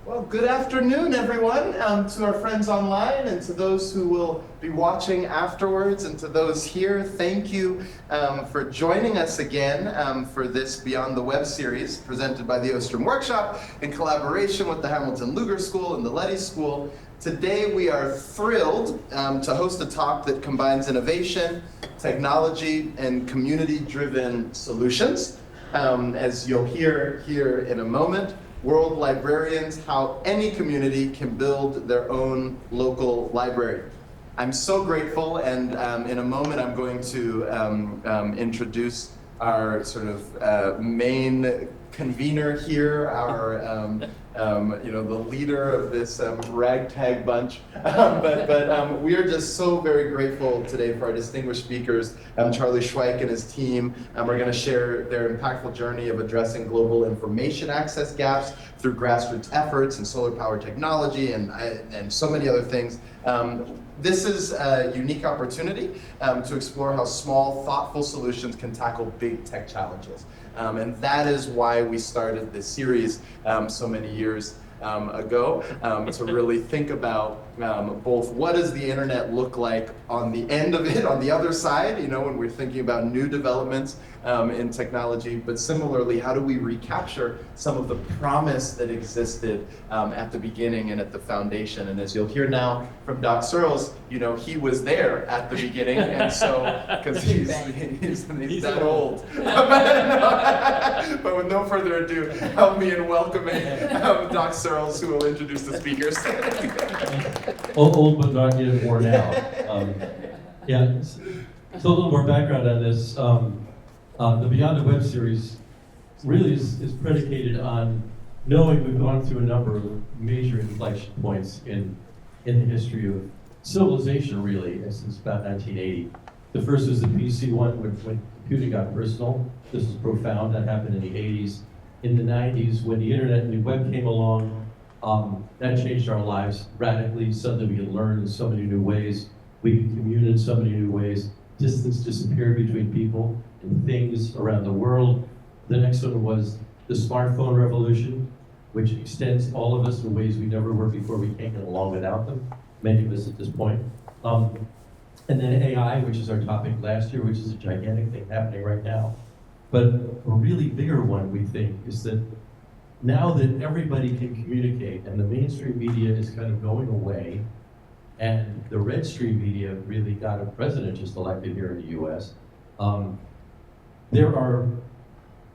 Well, good afternoon, everyone, to our friends online and to those who will be watching afterwards, and to those here, thank you for joining us again for this Beyond the Web series presented by the Ostrom Workshop in collaboration with the Hamilton Luger School and the Letty School. Today we are thrilled to host a talk that combines innovation, technology, and community-driven solutions. As you'll hear here in a moment, World Librarians, how any community can build their own local library. I'm so grateful, and in a moment I'm going to introduce our sort of main convener here, our the leader of this ragtag bunch. But we are just so very grateful today for our distinguished speakers. Charlie Schweik and his team are going to share their impactful journey of addressing global information access gaps through grassroots efforts and solar power technology and so many other things. This is a unique opportunity to explore how small, thoughtful solutions can tackle big tech challenges. And that is why we started this series so many years ago, to really think about both what does the internet look like on the end of it, on the other side, when we're thinking about new developments in technology, but similarly, how do we recapture some of the promise that existed at the beginning and at the foundation? And as you'll hear now from Doc Searles, he was there at the beginning, and so, because he's that old. But with no further ado, help me in welcoming Doc Searles, who will introduce the speakers. Old but not yet worn out. Yeah, so a little more background on this. The Beyond the Web series really is predicated on knowing we've gone through a number of major inflection points in the history of civilization, really, since about 1980. The first was the PC one, when computing got personal. This was profound. That happened in the 80s. In the 90s, when the internet and the web came along, that changed our lives radically. Suddenly we could learn in so many new ways. We could commune in so many new ways. Distance disappeared between people and things around the world. The next one was the smartphone revolution, which extends all of us in ways we never were before. We can't get along without them, many of us at this point. And then AI, which is our topic last year, which is a gigantic thing happening right now. But a really bigger one, we think, is that now that everybody can communicate and the mainstream media is kind of going away, and the red stream media really got a president just elected here in the US, there are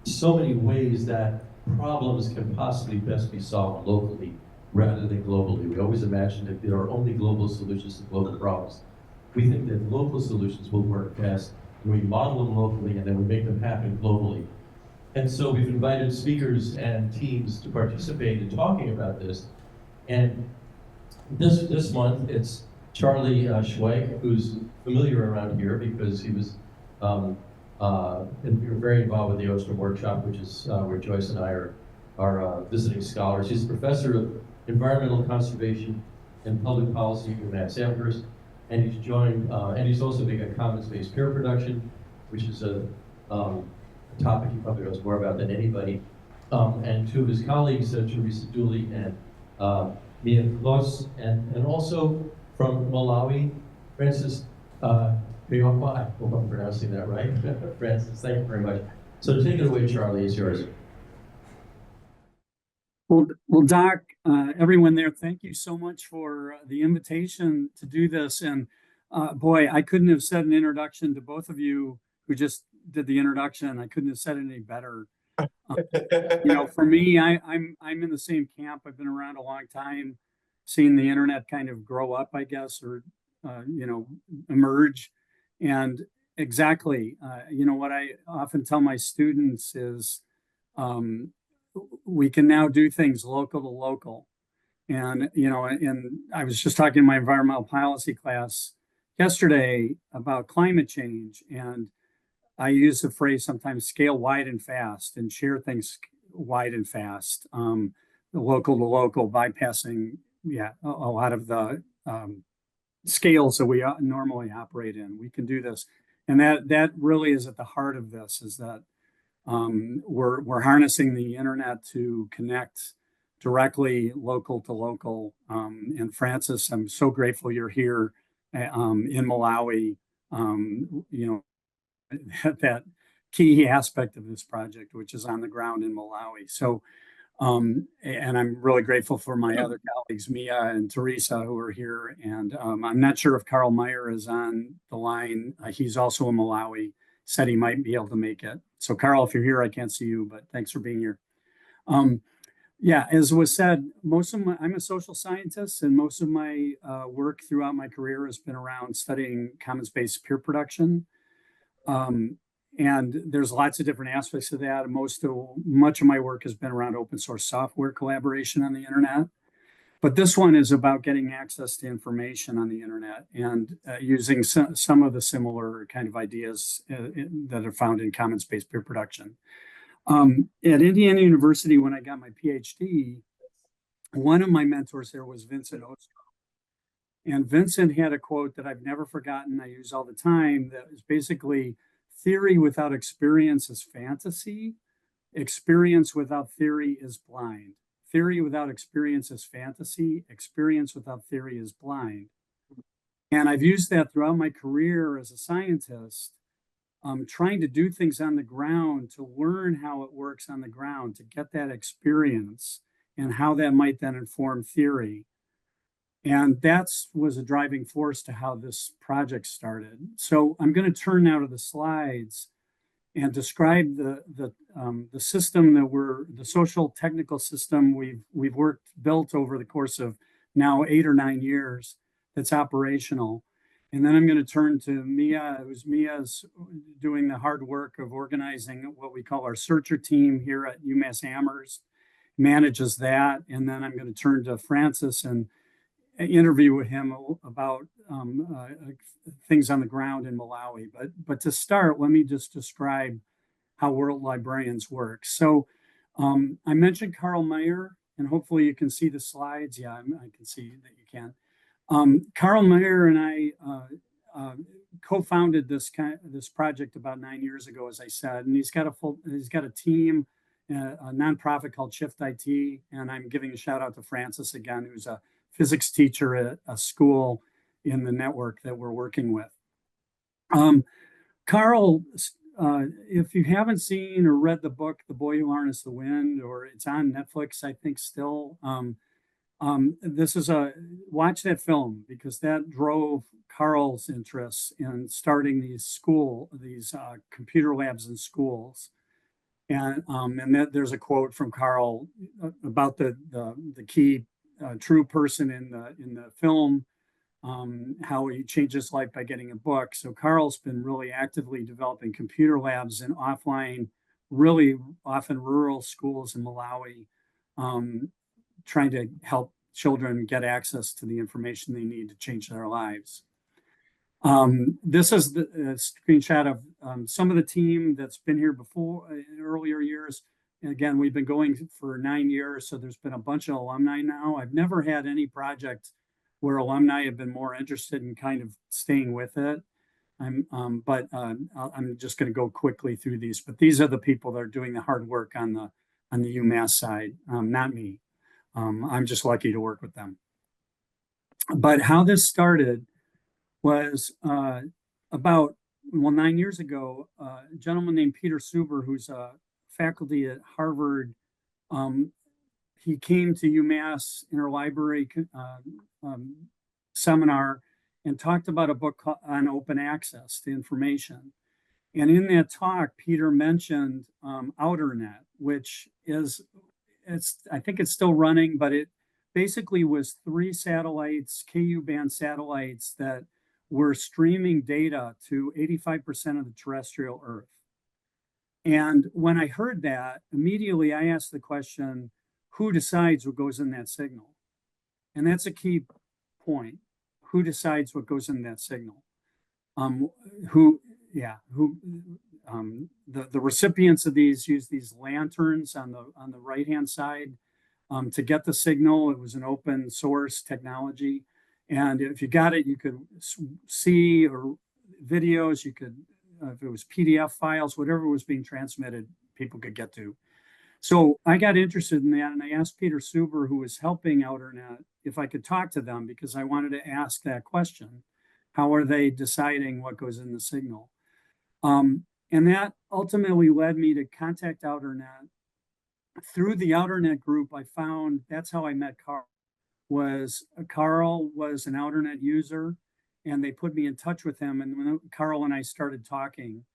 so many ways that problems can possibly best be solved locally rather than globally. We always imagine that there are only global solutions to global problems. We think that local solutions will work best, and we model them locally and then we make them happen globally. And so we've invited speakers and teams to participate in talking about this. And this month, it's Charlie Schweik, who's familiar around here because he was very involved with the Ostrom Workshop, which is where Joyce and I are visiting scholars. He's a professor of environmental conservation and public policy at Mass Amherst, and he's joined, and he's also big on commons-based peer production, which is a topic he probably knows more about than anybody. And two of his colleagues, Teresa Dooley and Mia Kloss, and also from Malawi, Francis Kayokwa. I hope I'm pronouncing that right. Francis, thank you very much. So take it away, Charlie, it's yours. Well, Doc, everyone there, thank you so much for the invitation to do this. And boy, I couldn't have said an introduction to both of you who just did the introduction. I couldn't have said it any better. For me, I'm in the same camp. I've been around a long time, seeing the internet kind of grow up, I guess, or emerge. And exactly, what I often tell my students is we can now do things local to local. And I was just talking in my environmental policy class yesterday about climate change, and I use the phrase sometimes scale wide and fast and share things wide and fast, local to local, bypassing a lot of the scales that we normally operate in. We can do this. And that really is at the heart of this, is that we're harnessing the internet to connect directly local to local. And Francis, I'm so grateful you're here in Malawi. You know, that key aspect of this project, which is on the ground in Malawi. So, and I'm really grateful for my other colleagues, Mia and Teresa, who are here. And I'm not sure if Carl Meyer is on the line. He's also in Malawi, said he might be able to make it. So, Carl, if you're here, I can't see you, but thanks for being here. Yeah, as was said, I'm a social scientist, and most of my work throughout my career has been around studying commons-based peer production. And there's lots of different aspects of that. Much of my work has been around open source software collaboration on the internet. But this one is about getting access to information on the internet and using some of the similar kind of ideas that are found in commons-based peer production. At Indiana University, when I got my PhD, one of my mentors there was Vincent Ostrom. And Vincent had a quote that I've never forgotten, I use all the time, that is basically, theory without experience is fantasy. Experience without theory is blind. Theory without experience is fantasy. Experience without theory is blind. And I've used that throughout my career as a scientist, trying to do things on the ground, to learn how it works on the ground, to get that experience and how that might then inform theory. And that was a driving force to how this project started. So I'm going to turn now to the slides and describe the system the social technical system we've built over the course of now 8 or 9 years that's operational. And then I'm going to turn to Mia, Mia's doing the hard work of organizing what we call our searcher team here at UMass Amherst, manages that. And then I'm going to turn to Francis and interview with him about things on the ground in Malawi. But to start, let me just describe how World Librarians work. So I mentioned Carl Meyer, and hopefully you can see the slides. Yeah, I can see that you can. Carl Meyer and I co-founded this project about 9 years ago, as I said, and he's got a team, a nonprofit called Shift IT, and I'm giving a shout out to Francis again, who's a physics teacher at a school in the network that we're working with. Carl, if you haven't seen or read the book, The Boy Who Harnessed the Wind, or it's on Netflix, I think still, watch that film, because that drove Carl's interest in starting these computer labs in schools. And there's a quote from Carl about the key true person in the film, how he changed his life by getting a book. So Carl's been really actively developing computer labs in offline, really often rural schools in Malawi, trying to help children get access to the information they need to change their lives. This is the screenshot of some of the team that's been here before in earlier years. And again, we've been going for 9 years, so there's been a bunch of alumni now. I've never had any project where alumni have been more interested in kind of staying with it. I'm just going to go quickly through these, but these are the people that are doing the hard work on the UMass side, not me. I'm just lucky to work with them. But how this started was about 9 years ago. A gentleman named Peter Suber, who's a faculty at Harvard, he came to UMass Interlibrary seminar and talked about a book on open access to information. And in that talk, Peter mentioned OuterNet, which I think it's still running, but it basically was 3 satellites, KU band satellites, that were streaming data to 85% of the terrestrial Earth. And when I heard that, immediately I asked the question, who decides what goes in that signal? And that's a key point. Who decides what goes in that signal? The recipients of these use these lanterns on the right-hand side to get the signal. It was an open source technology. And if you got it, you could see or videos, you could, if it was PDF files, whatever was being transmitted, people could get to. So I got interested in that, and I asked Peter Suber, who was helping Outernet, if I could talk to them because I wanted to ask that question. How are they deciding what goes in the signal? And that ultimately led me to contact Outernet. Through the Outernet group, I found that's how I met Carl. Carl was an Outernet user, and they put me in touch with him. And when Carl and I started talking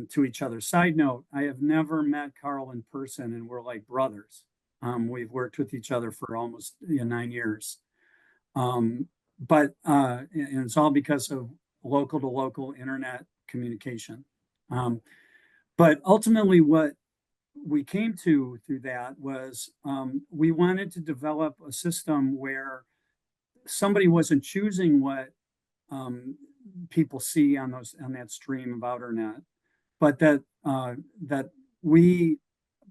to each other. Side note: I have never met Carl in person, and we're like brothers. We've worked with each other for almost 9 years. And it's all because of local to local internet communication. But ultimately, what we came to through that was we wanted to develop a system where somebody wasn't choosing what people see on that stream of Outernet, but that we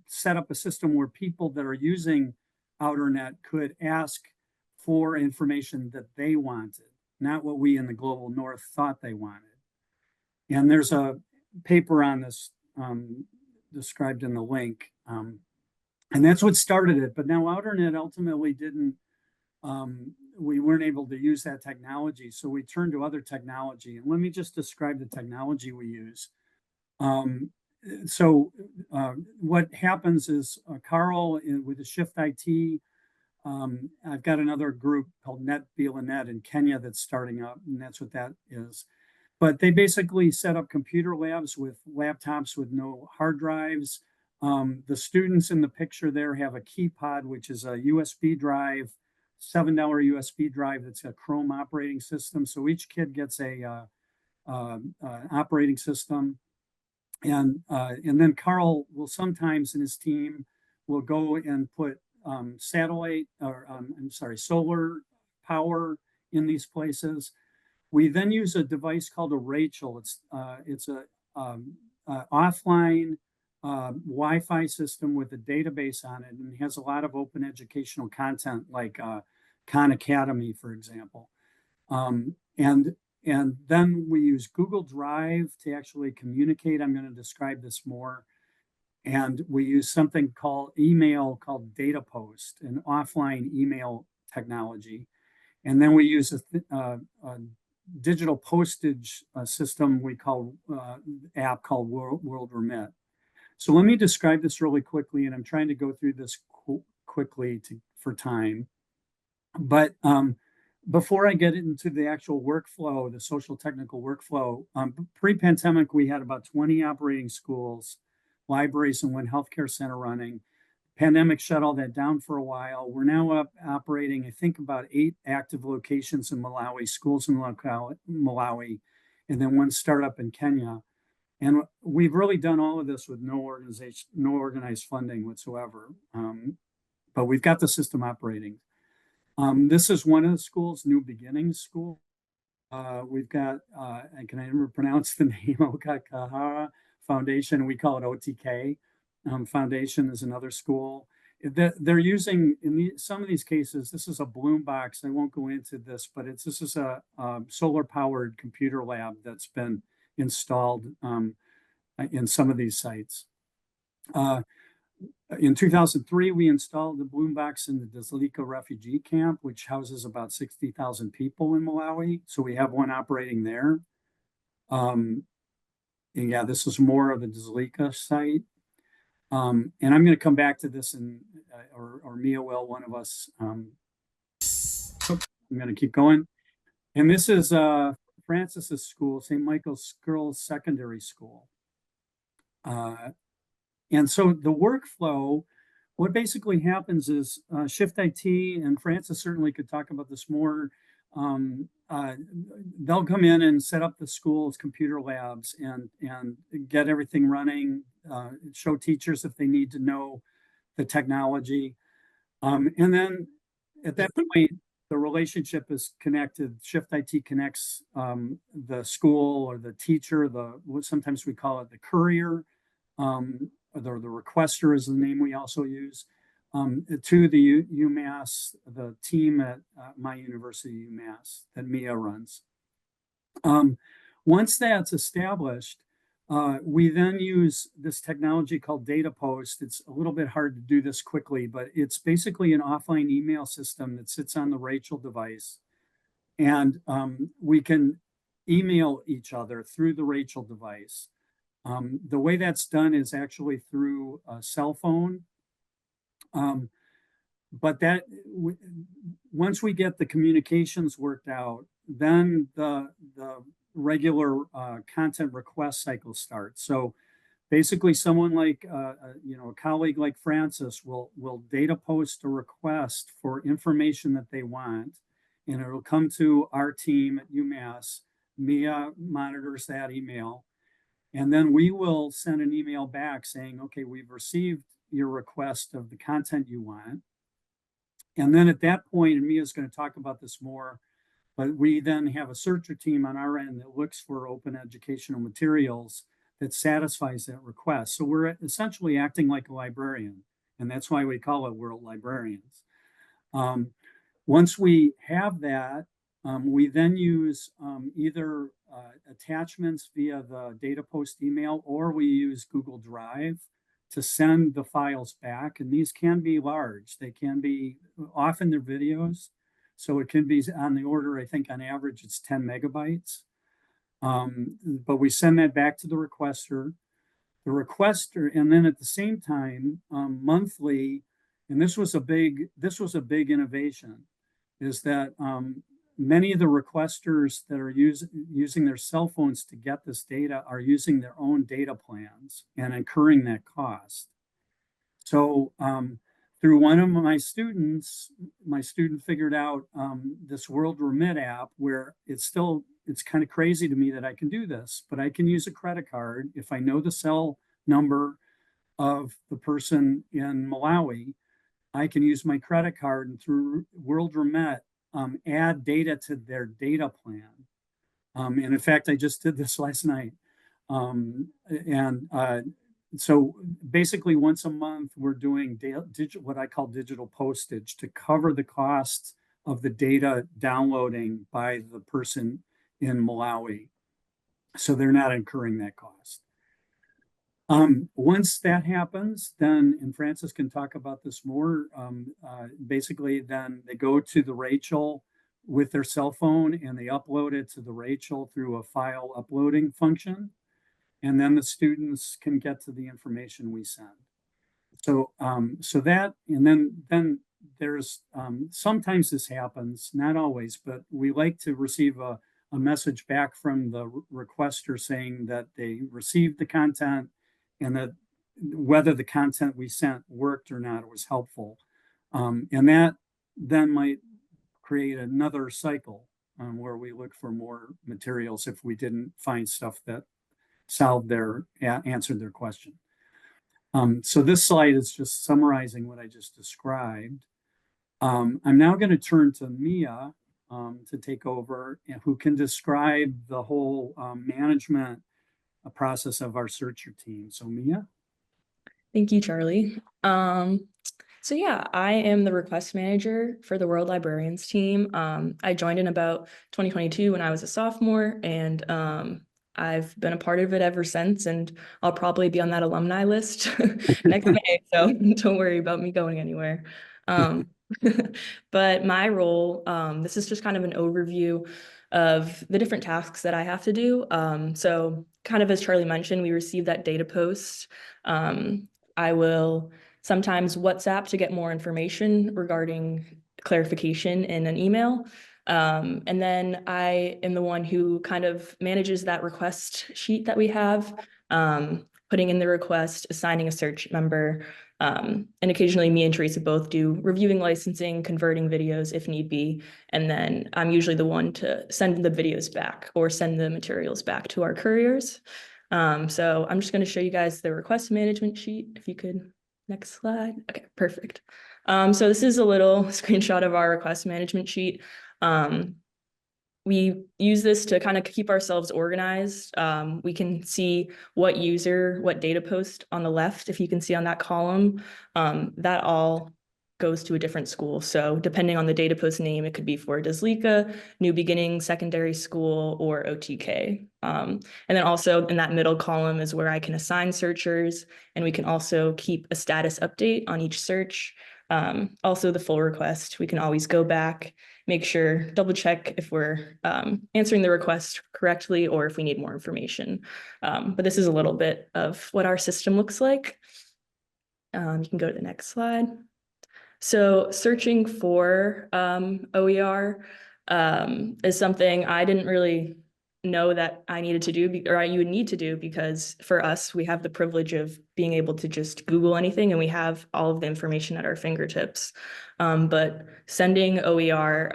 set up a system where people that are using Outernet could ask for information that they wanted, not what we in the global north thought they wanted. And there's a paper on this described in the link. And that's what started it. But now Outernet ultimately didn't, we weren't able to use that technology. So we turned to other technology. And let me just describe the technology we use. What happens is Carl with the Shift IT, I've got another group called NetBealaNet in Kenya that's starting up, and that's what that is. But they basically set up computer labs with laptops with no hard drives. The students in the picture there have a KeyPod, which is a USB drive, $7 USB drive that's a Chrome operating system. So each kid gets a operating system. And then Carl will sometimes in his team will go and put solar power in these places. We then use a device called a Rachel. It's a offline Wi-Fi system with a database on it, and it has a lot of open educational content like Khan Academy, for example. And then we use Google Drive to actually communicate. I'm going to describe this more. And we use something called Data Post, an offline email technology. And then we use a digital postage system we call app called World Remit. So let me describe this really quickly, and I'm trying to go through this quickly for time. But before I get into the actual workflow, the social technical workflow, pre-pandemic, we had about 20 operating schools, libraries, and one healthcare center running. Pandemic shut all that down for a while. We're now operating, I think, about 8 active locations in Malawi, schools in Malawi, and then one startup in Kenya. And we've really done all of this with no organized funding whatsoever. But we've got the system operating. This is one of the schools, New Beginnings School. We've got, I can never pronounce the name, Okakahara Foundation. We call it OTK. Foundation is another school. They're using, some of these cases, this is a Bloom box. I won't go into this, but this is a solar-powered computer lab that's been installed in some of these sites. In 2003, we installed the Bloom box in the Dzaleka refugee camp, which houses about 60,000 people in Malawi. So we have one operating there. And yeah, this is more of the Dzaleka site. And I'm going to come back to this, or Mia will, one of us. I'm going to keep going. And this is Francis's school, St. Michael's Girls Secondary School. And so the workflow, what basically happens is Shift IT, and Francis certainly could talk about this more. They'll come in and set up the school's computer labs and get everything running, show teachers if they need to know the technology. And then at that point, the relationship is connected. Shift IT connects the school or the teacher, sometimes we call it the courier, the requester is the name we also use, to the UMass, the team at my university, UMass, that Mia runs. Once that's established, We then use this technology called Data Post. It's a little bit hard to do this quickly, but it's basically an offline email system that sits on the Rachel device. And we can email each other through the Rachel device. The way that's done is actually through a cell phone. But once we get the communications worked out, then the regular content request cycle starts. So basically, someone like a colleague like Francis will data post a request for information that they want, and it'll come to our team at UMass. Mia monitors that email, and then we will send an email back saying, okay, we've received your request of the content you want. And then at that point, and Mia's going to talk about this more, but we then have a searcher team on our end that looks for open educational materials that satisfies that request. So we're essentially acting like a librarian, and that's why we call it World Librarians. Once we have that, we then use either attachments via the data post email, or we use Google Drive to send the files back. And these can be large. They can be, often they're videos. So it can be on the order, I think on average, it's 10 megabytes. But we send that back to the requester. The requester, and then at the same time, monthly, and this was a big innovation, is that many of the requesters that are using their cell phones to get this data are using their own data plans and incurring that cost. So through one of my student figured out this World Remit app, where it's kind of crazy to me that I can do this, but I can use a credit card if I know the cell number of the person in Malawi. I can use my credit card, and through World Remit, add data to their data plan. And in fact, I just did this last night. So basically once a month, we're doing what I call digital postage to cover the costs of the data downloading by the person in Malawi. So they're not incurring that cost. Once that happens, then, and Francis can talk about this more, basically then they go to the Rachel with their cell phone and they upload it to the Rachel through a file uploading function. And then the students can get to the information we send. So, that, and then there's, sometimes this happens, not always, but we like to receive a message back from the requester saying that they received the content and that whether the content we sent worked or not, it was helpful. And that then might create another cycle where we look for more materials if we didn't find stuff that answered their question. So this slide is just summarizing what I just described. I'm now going to turn to Mia to take over, who can describe the whole management process of our searcher team. So Mia. Thank you, Charlie. So yeah, I am the request manager for the World Librarians team. I joined in about 2022 when I was a sophomore, and I've been a part of it ever since, and I'll probably be on that alumni list next May, so don't worry about me going anywhere. But my role, this is just kind of an overview of the different tasks that I have to do. So kind of as Charlie mentioned, we receive that data post. I will sometimes WhatsApp to get more information regarding clarification in an email. And then I am the one who kind of manages that request sheet that we have, putting in the request, assigning a search member, and occasionally me and Teresa both do reviewing licensing, converting videos if need be. And then I'm usually the one to send the videos back or send the materials back to our couriers. So I'm just going to show you guys the request management sheet. If you could, next slide. Okay, perfect. So this is a little screenshot of our request management sheet. We use this to kind of keep ourselves organized. We can see what data post on the left, if you can see on that column, that all goes to a different school. So depending on the data post name, it could be for Deslika, New Beginning Secondary School, or OTK. And then also in that middle column is where I can assign searchers, and we can also keep a status update on each search. Also the full request, we can always go back, make sure, double check if we're answering the request correctly or if we need more information. But this is a little bit of what our system looks like. You can go to the next slide. So searching for OER is something I didn't really know that I needed to do, or you would need to do, because for us, we have the privilege of being able to just Google anything and we have all of the information at our fingertips. But sending OER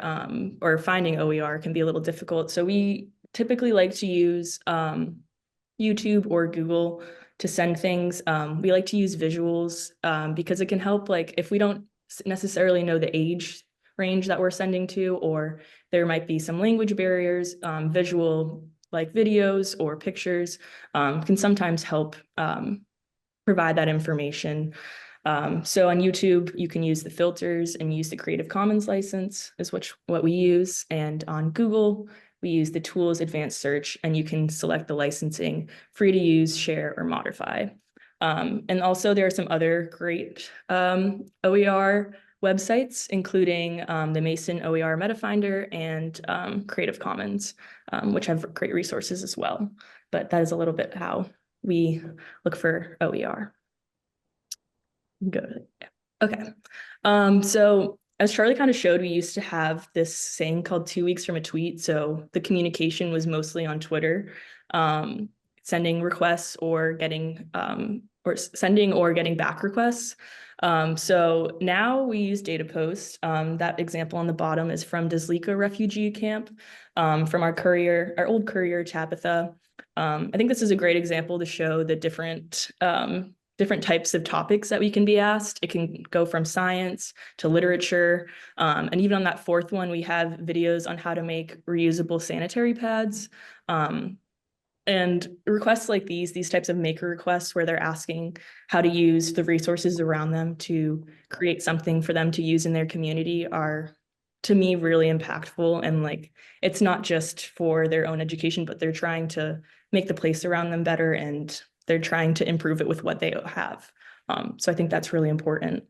or finding OER can be a little difficult. So we typically like to use YouTube or Google to send things. We like to use visuals because it can help, like if we don't necessarily know the age range that we're sending to, or there might be some language barriers, visual like videos or pictures can sometimes help provide that information. So on YouTube, you can use the filters and use the Creative Commons license is what we use. And on Google, we use the tools advanced search, and you can select the licensing, free to use, share, or modify. And also there are some other great OER websites, including the Mason OER MetaFinder and Creative Commons, which have great resources as well. But that is a little bit how we look for OER. Good. Okay. So as Charlie kind of showed, we used to have this saying called 2 weeks from a tweet. So the communication was mostly on Twitter, sending requests or getting back requests. So now we use data post. That example on the bottom is from Deslika refugee camp, from our old courier Tabitha. I think this is a great example to show the different types of topics that we can be asked. It can go from science to literature. And even on that fourth one, we have videos on how to make reusable sanitary pads. And requests like these types of maker requests where they're asking how to use the resources around them to create something for them to use in their community are, to me, really impactful. And like, it's not just for their own education, but they're trying to make the place around them better, and they're trying to improve it with what they have. So I think that's really important.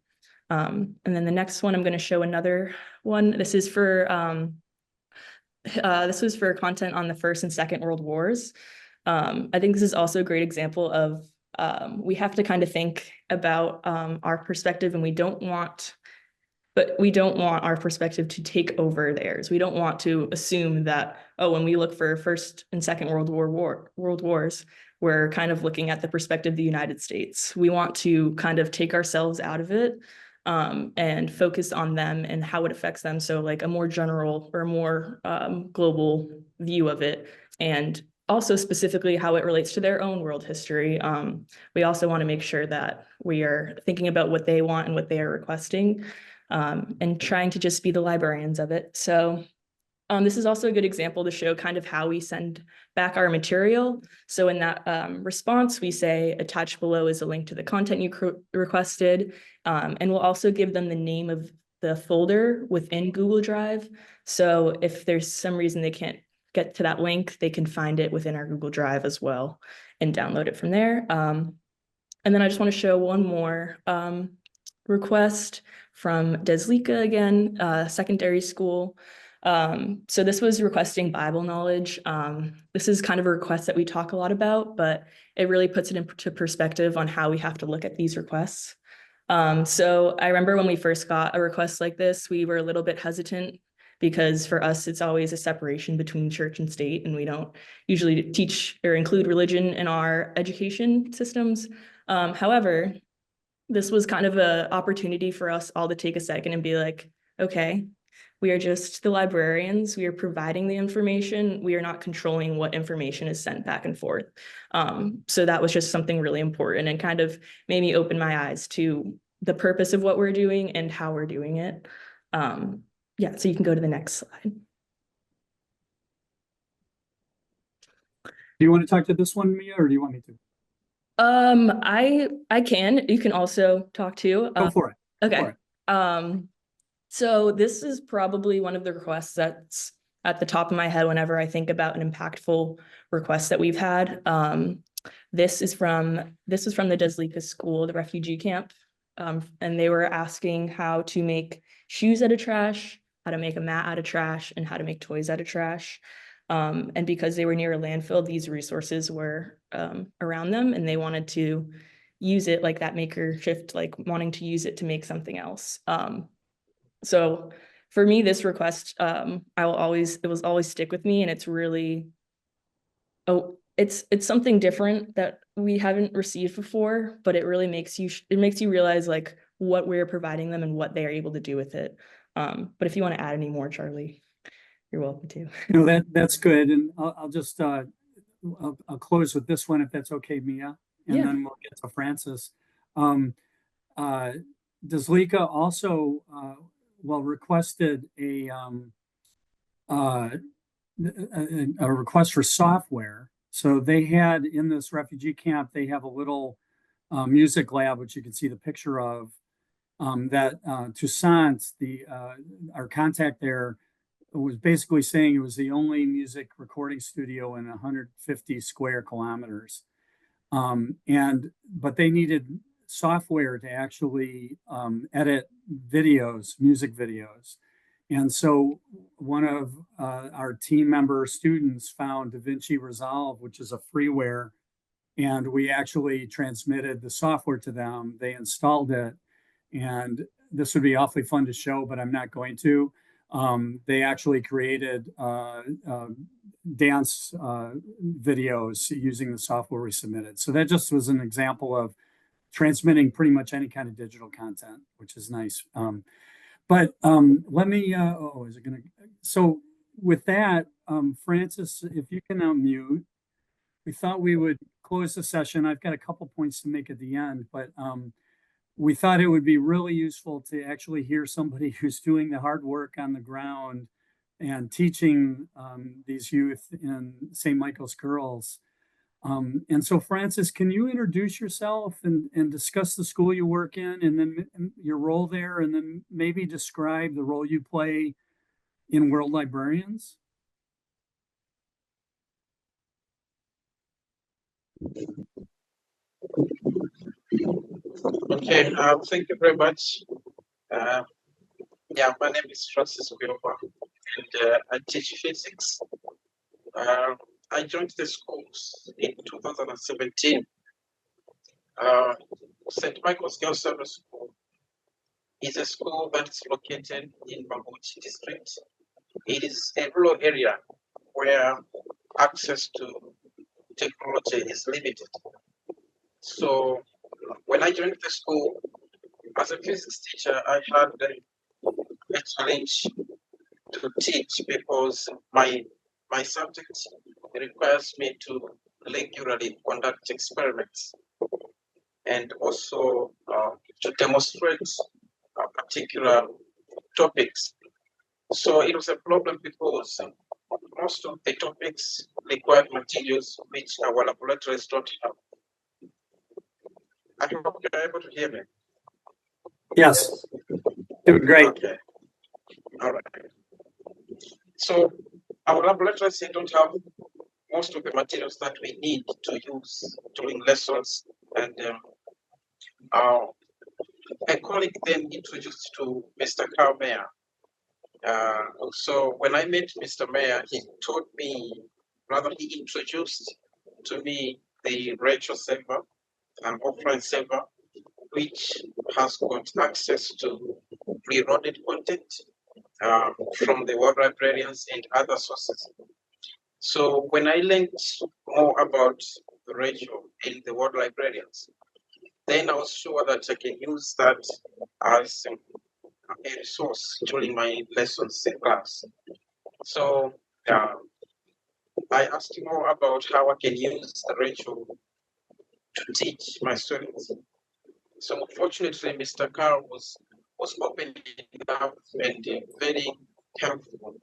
And then the next one, I'm going to show another one. This is for this was for content on the First and Second World Wars. I think this is also a great example of we have to kind of think about our perspective, and we don't want our perspective to take over theirs. We don't want to assume that, oh, when we look for First and Second World Wars, we're kind of looking at the perspective of the United States. We want to kind of take ourselves out of it and focus on them and how it affects them. So like a more general or more global view of it, and also specifically how it relates to their own world history. We also want to make sure that we are thinking about what they want and what they are requesting, and trying to just be the librarians of it. So this is also a good example to show kind of how we send back our material. So in that response, we say attached below is a link to the content you requested, and we'll also give them the name of the folder within Google Drive. So if there's some reason they can't get to that link, they can find it within our Google Drive as well and download it from there. And then I just want to show one more request from Deslika again, secondary school. So this was requesting Bible knowledge. This is kind of a request that we talk a lot about, but it really puts it into perspective on how we have to look at these requests. So I remember when we first got a request like this, we were a little bit hesitant because for us, it's always a separation between church and state, and we don't usually teach or include religion in our education systems. However, this was kind of an opportunity for us all to take a second and be like, okay, we are just the librarians. We are providing the information. We are not controlling what information is sent back and forth. So that was just something really important and kind of made me open my eyes to the purpose of what we're doing and how we're doing it. Yeah, so you can go to the next slide. Do you want to talk to this one, Mia, or do you want me to? I can. You can also talk to. Go for it. Okay. Go for it. So this is probably one of the requests that's at the top of my head whenever I think about an impactful request that we've had. This is from the Deslika School, the refugee camp. And they were asking how to make shoes out of trash, how to make a mat out of trash, and how to make toys out of trash. And because they were near a landfill, these resources were around them, and they wanted to use it, like that maker shift, like wanting to use it to make something else. So for me, this request, it will always stick with me, and it's really, it's something different that we haven't received before, but it really makes you realize like what we're providing them and what they are able to do with it. But if you want to add any more, Charlie, you're welcome to. That's good. And I'll just, I'll close with this one if that's okay, Mia, and Yeah. then we'll get to Francis. Deslika also, requested a request for software. So they had in this refugee camp, they have a little music lab, which you can see the picture of, that Toussaint, our contact there, was basically saying it was the only music recording studio in 150 square kilometers. But they needed software to actually edit videos, music videos. And so one of our team member students found DaVinci Resolve, which is a freeware, and we actually transmitted the software to them. They installed it, and this would be awfully fun to show, but I'm not going to. They actually created dance videos using the software we submitted. So that just was an example of transmitting pretty much any kind of digital content, which is nice. But let me, is it going to? So with that, Francis, if you can unmute, we thought we would close the session. I've got a couple points to make at the end, but we thought it would be really useful to actually hear somebody who's doing the hard work on the ground and teaching these youth in St. Michael's Girls. And so, Francis, can you introduce yourself and discuss the school you work in, and then your role there, and then maybe describe the role you play in World Librarians? Okay, thank you very much. Yeah, my name is Francis Wilbur, and I teach physics. I joined the schools in 2017. St. Michael's Girls Summer School is a school that is located in Mabuchi district. It is a rural area where access to technology is limited. So when I joined the school as a physics teacher, I had a challenge to teach because my subject requires me to regularly conduct experiments and also to demonstrate particular topics. So it was a problem because most of the topics required materials which our laboratories don't have. I hope you're able to hear me. Yes, doing great. Okay. All right. So our laboratories don't have most of the materials that we need to use during lessons, and a colleague then introduced to Mr. Carl Mayer. So when I met Mr. Mayer, he introduced to me the Rachel server, an offline server, which has got access to pre-loaded content from the World Librarians and other sources. So when I learned more about Rachel and the World Librarians, then I was sure that I can use that as a resource during my lessons in class. So I asked more about how I can use Rachel to teach my students. So fortunately, Mr. Carl was open enough and very helpful.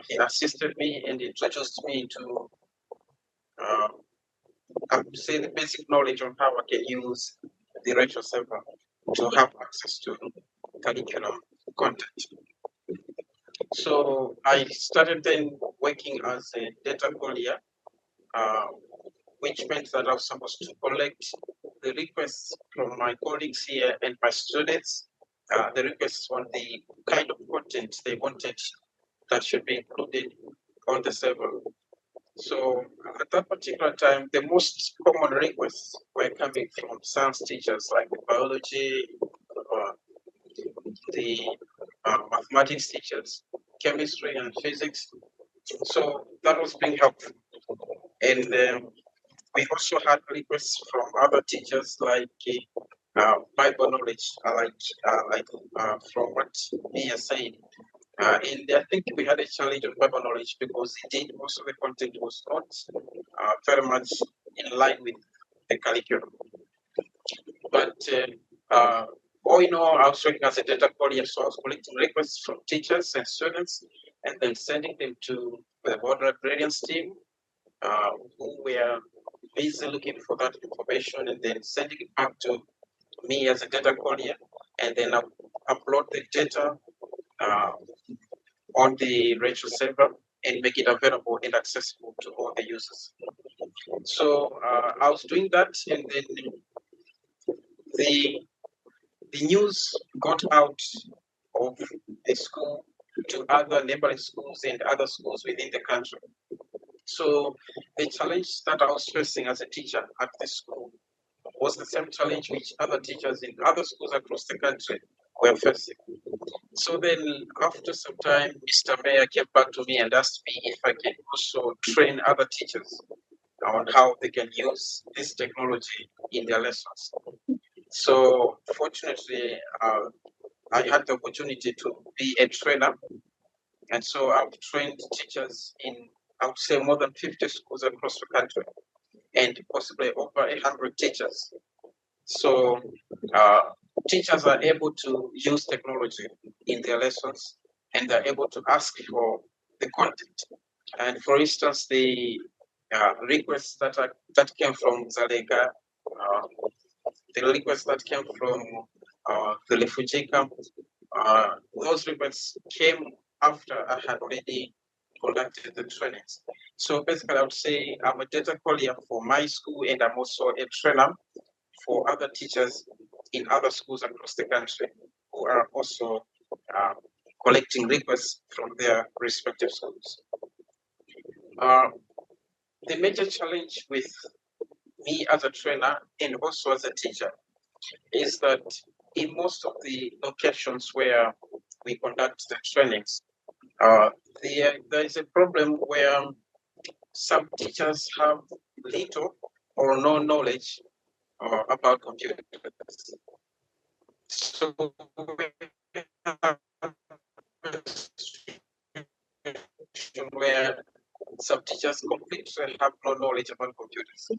He assisted me and introduced me to say the basic knowledge on how I can use the Rachel server to have access to curriculum content. So I started then working as a data collier, which meant that I was supposed to collect the requests from my colleagues here and my students, the requests on the kind of content they wanted that should be included on the server. So at that particular time, the most common requests were coming from science teachers like the biology, the mathematics teachers, chemistry and physics. So that was being helpful. And we also had requests from other teachers like Bible knowledge, from what Mia said. And I think we had a challenge on Bible knowledge because indeed most of the content was not very much in line with the curriculum. But all in all, I was working as a data collier, so I was collecting requests from teachers and students and then sending them to the board librarians team who were busy looking for that information and then sending it back to me as a data collier, and then upload the data on the Rachel server and make it available and accessible to all the users. So I was doing that, and then the news got out of the school to other neighboring schools and other schools within the country. So the challenge that I was facing as a teacher at the school was the same challenge which other teachers in other schools across the country were facing. So then after some time, Mr. Mayor came back to me and asked me if I can also train other teachers on how they can use this technology in their lessons. So fortunately, I had the opportunity to be a trainer. And so I've trained teachers in, I would say, more than 50 schools across the country and possibly over 100 teachers. So teachers are able to use technology in their lessons and they're able to ask for the content. And for instance, the requests that came from Zalega, the requests that came from the refugee camp, those requests came after I had already conducted the trainings. So basically, I would say I'm a data collier for my school, and I'm also a trainer for other teachers in other schools across the country who are also collecting requests from their respective schools. The major challenge with me as a trainer and also as a teacher is that in most of the locations where we conduct the trainings, there is a problem where some teachers have little or no knowledge about computers. So we have a situation where some teachers completely have no knowledge about computers.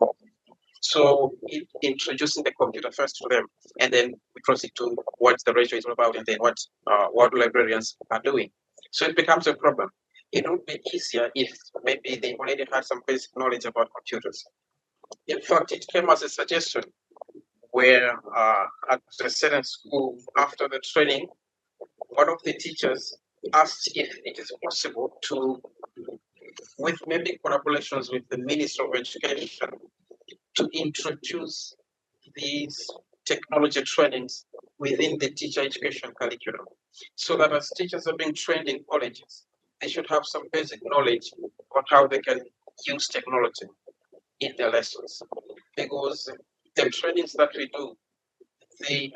So introducing the computer first to them, and then we proceed to what the ratio is all about, and then what librarians are doing. So it becomes a problem. It would be easier if maybe they already had some basic knowledge about computers. In fact, it came as a suggestion where at a certain school, after the training, one of the teachers asked if it is possible to, with maybe collaborations with the Ministry of Education, to introduce these technology trainings within the teacher education curriculum, so that as teachers are being trained in colleges, they should have some basic knowledge on how they can use technology in their lessons. Because the trainings that we do, they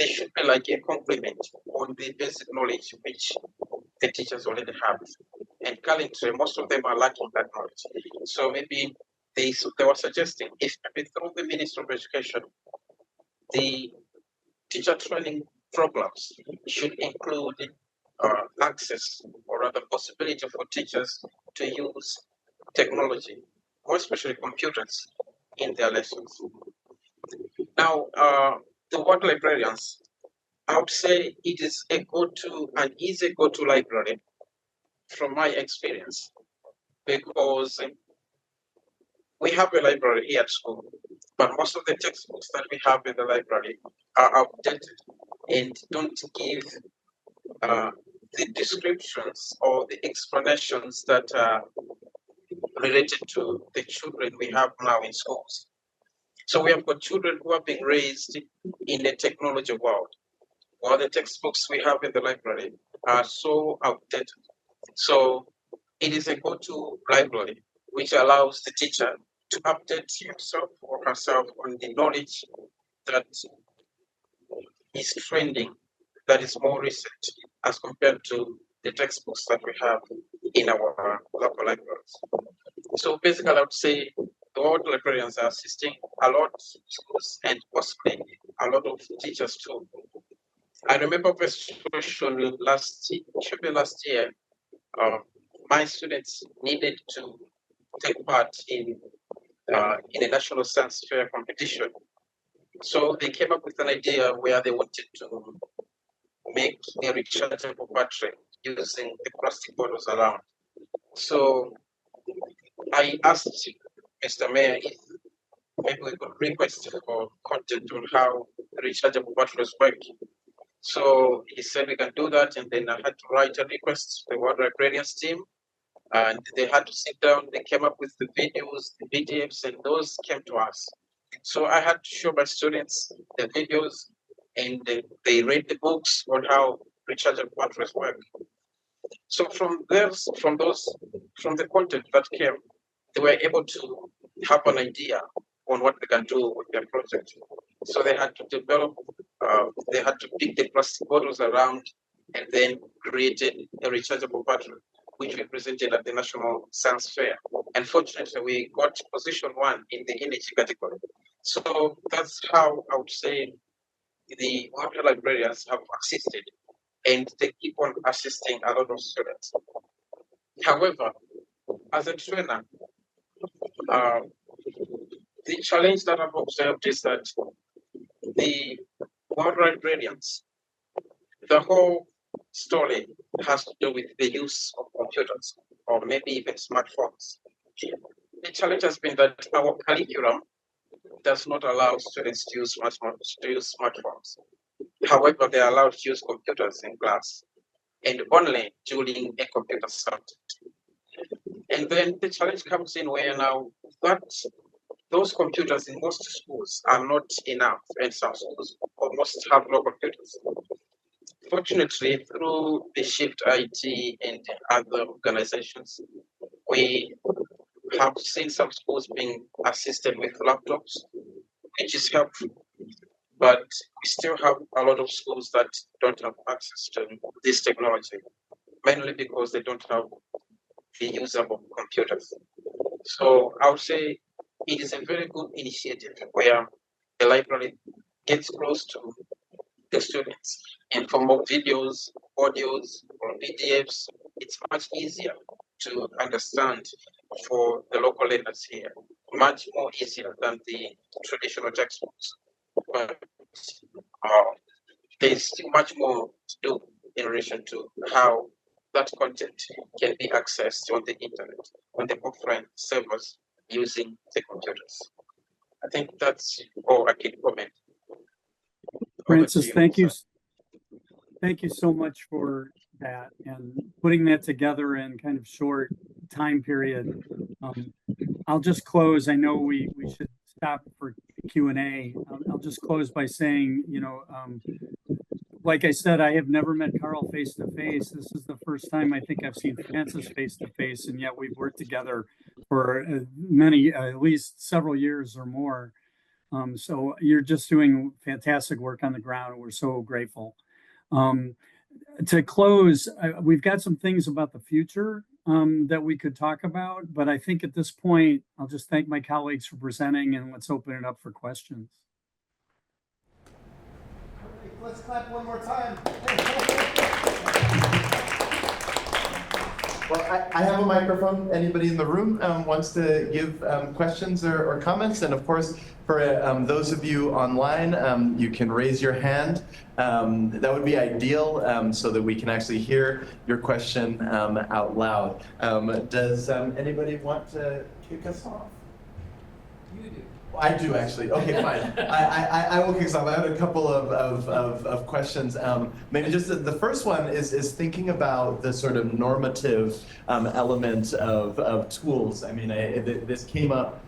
should be like a complement on the basic knowledge which the teachers already have. And currently, most of them are lacking that knowledge. So maybe they were suggesting if maybe through the Ministry of Education, the teacher training programs should include access or rather possibility for teachers to use technology, more especially computers, in their lessons. Now, the word librarians, I would say it is a go-to and is a go-to library from my experience, because we have a library here at school, but most of the textbooks that we have in the library are outdated. and don't give the descriptions or the explanations that are related to the children we have now in schools. So we have got children who are being raised in the technology world, while the textbooks we have in the library are so outdated. So it is a go-to library which allows the teacher to update himself or herself on the knowledge that is trending, that is more recent as compared to the textbooks that we have in our local libraries. So basically, I would say the world librarians are assisting a lot of schools and possibly a lot of teachers too. I remember the situation last year. My students needed to take part in a national science fair competition. So they came up with an idea where they wanted to make a rechargeable battery using the plastic bottles around. So I asked Mr. Mayor if maybe we could request for content on how rechargeable batteries work. So he said we can do that, and then I had to write a request to the World Librarians team, and they had to sit down. They came up with the videos, the PDFs, and those came to us. So I had to show my students the videos, and they read the books on how rechargeable batteries work. So from the content that came, they were able to have an idea on what they can do with their project. So they had to develop, they had to pick the plastic bottles around and then created a rechargeable battery, which we presented at the National Science Fair. And fortunately, we got position 1 in the energy category. So that's how I would say the water librarians have assisted, and they keep on assisting a lot of students. However, as a trainer, the challenge that I've observed is that the world librarians, the whole story has to do with the use of computers or maybe even smartphones. The challenge has been that our curriculum does not allow students to use smartphones. However, they are allowed to use computers in class and only during a computer subject. And then the challenge comes in where now that those computers in most schools are not enough, and some schools almost have no computers. Fortunately, through the Shift IT and other organizations, we have seen some schools being assisted with laptops, which is helpful. But we still have a lot of schools that don't have access to this technology, mainly because they don't have the usable computers. So I would say it is a very good initiative where the library gets close to the students, and for more videos, audios, or PDFs, it's much easier to understand for the local learners here, much more easier than the traditional textbooks. But there's still much more to do in relation to how that content can be accessed on the internet, on the offline servers using the computers. I think that's all I can comment. Francis, thank you. Thank you so much for that and putting that together in kind of short time period. I'll just close. I know we should stop for Q&A. I'll just close by saying, like I said, I have never met Carl face to face. This is the first time I think I've seen Francis face to face, and yet we've worked together for at least several years or more. So you're just doing fantastic work on the ground, and we're so grateful. To close, we've got some things about the future that we could talk about, but I think at this point, I'll just thank my colleagues for presenting, and let's open it up for questions. Let's clap one more time. Well, I have a microphone. Anybody in the room wants to give questions or comments? And of course, for those of you online, you can raise your hand. That would be ideal so that we can actually hear your question out loud. Does anybody want to kick us off? You do. I do actually. Okay, fine. I will kick us off. I have a couple of questions. Maybe just the first one is thinking about the sort of normative element of tools. I mean, this came up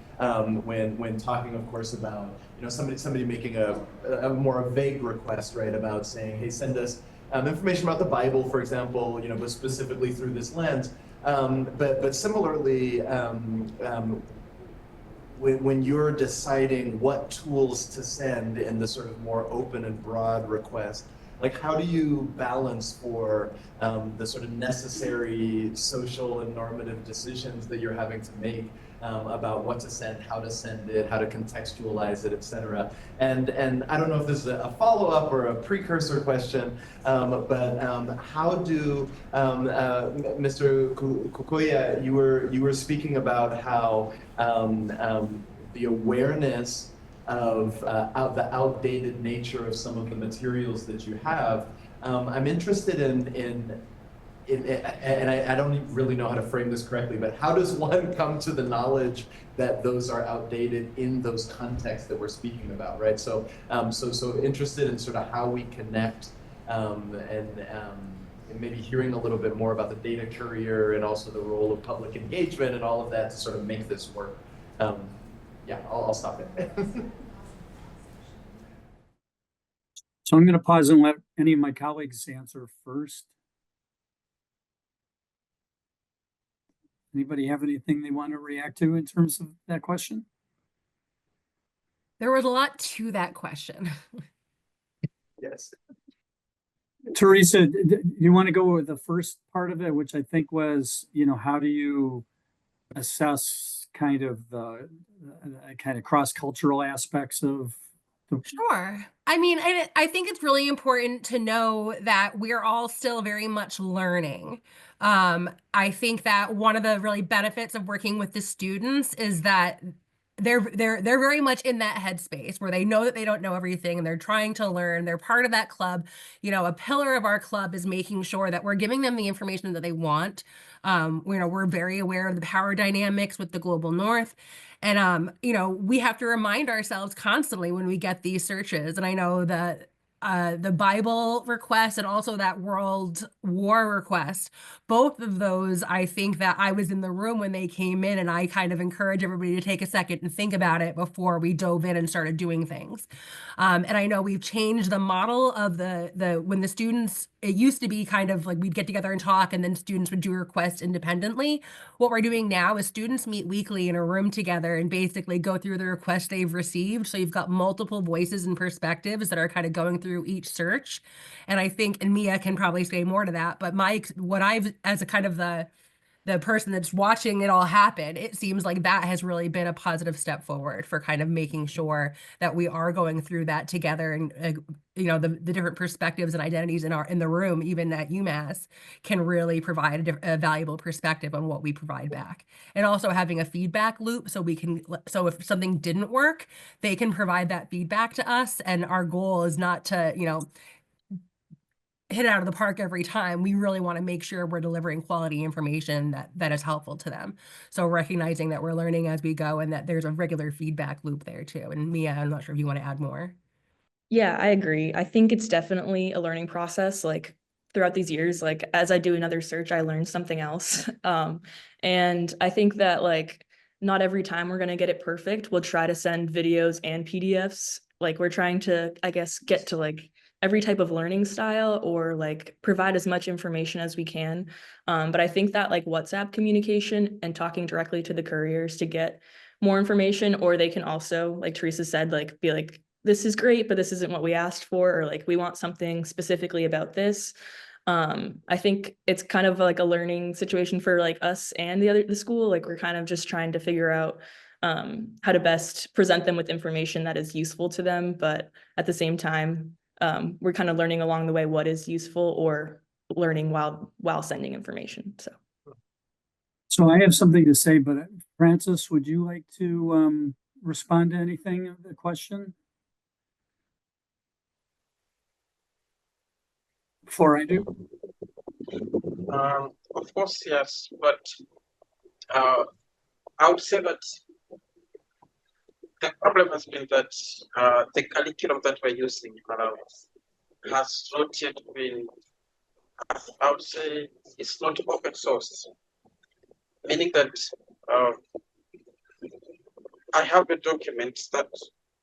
when talking, of course, about somebody making a more vague request, right? About saying, hey, send us information about the Bible, for example, but specifically through this lens. But similarly. When you're deciding what tools to send in the sort of more open and broad request, like how do you balance for the sort of necessary social and normative decisions that you're having to make about what to send, how to send it, how to contextualize it, et cetera. And I don't know if this is a follow-up or a precursor question, but how do, Mr. Kukuya, you were speaking about how the awareness of the outdated nature of some of the materials that you have. I'm interested in and I don't really know how to frame this correctly, but how does one come to the knowledge that those are outdated in those contexts that we're speaking about, right? So interested in sort of how we connect and maybe hearing a little bit more about the data courier and also the role of public engagement and all of that to sort of make this work. Yeah, I'll stop it. So I'm going to pause and let any of my colleagues answer first. Anybody have anything they want to react to in terms of that question? There was a lot to that question. Yes. Teresa, you want to go with the first part of it, which I think was, how do you assess kind of the kind of cross-cultural aspects of the Sure. I mean, I think it's really important to know that we're all still very much learning. I think that one of the really benefits of working with the students is that they're very much in that headspace where they know that they don't know everything and they're trying to learn. They're part of that club. A pillar of our club is making sure that we're giving them the information that they want. We're very aware of the power dynamics with the global north. And we have to remind ourselves constantly when we get these searches. And I know that the Bible request and also that World War request, both of those, I think that I was in the room when they came in, and I kind of encourage everybody to take a second and think about it before we dove in and started doing things. And I know we've changed the model of when the students, it used to be kind of like we'd get together and talk and then students would do requests independently. What we're doing now is students meet weekly in a room together and basically go through the requests they've received. So you've got multiple voices and perspectives that are kind of going through each search. And I think, and Mia can probably say more to that, but what I've, as a kind of the person that's watching it all happen, it seems like that has really been a positive step forward for kind of making sure that we are going through that together. And the different perspectives and identities in the room, even at UMass, can really provide a valuable perspective on what we provide back. And also having a feedback loop so if something didn't work, they can provide that feedback to us. And our goal is not to hit it out of the park every time. We really want to make sure we're delivering quality information that is helpful to them. So recognizing that we're learning as we go and that there's a regular feedback loop there too. And Mia, I'm not sure if you want to add more. Yeah, I agree. I think it's definitely a learning process. Like throughout these years, like as I do another search, I learn something else. And I think that like not every time we're going to get it perfect. We'll try to send videos and PDFs. Like we're trying to, I guess, get to like every type of learning style or like provide as much information as we can. But I think that like WhatsApp communication and talking directly to the couriers to get more information, or they can also, like Teresa said, like be like, this is great, but this isn't what we asked for, or like we want something specifically about this. I think it's kind of like a learning situation for like us and the school. Like we're kind of just trying to figure out how to best present them with information that is useful to them, but at the same time, we're kind of learning along the way what is useful or learning while sending information. So I have something to say, but Francis, would you like to respond to anything of the question before I do? Of course, yes, but I would say that the problem has been that the curriculum that we're using has not yet been, I would say, it's not open source, meaning that I have a document that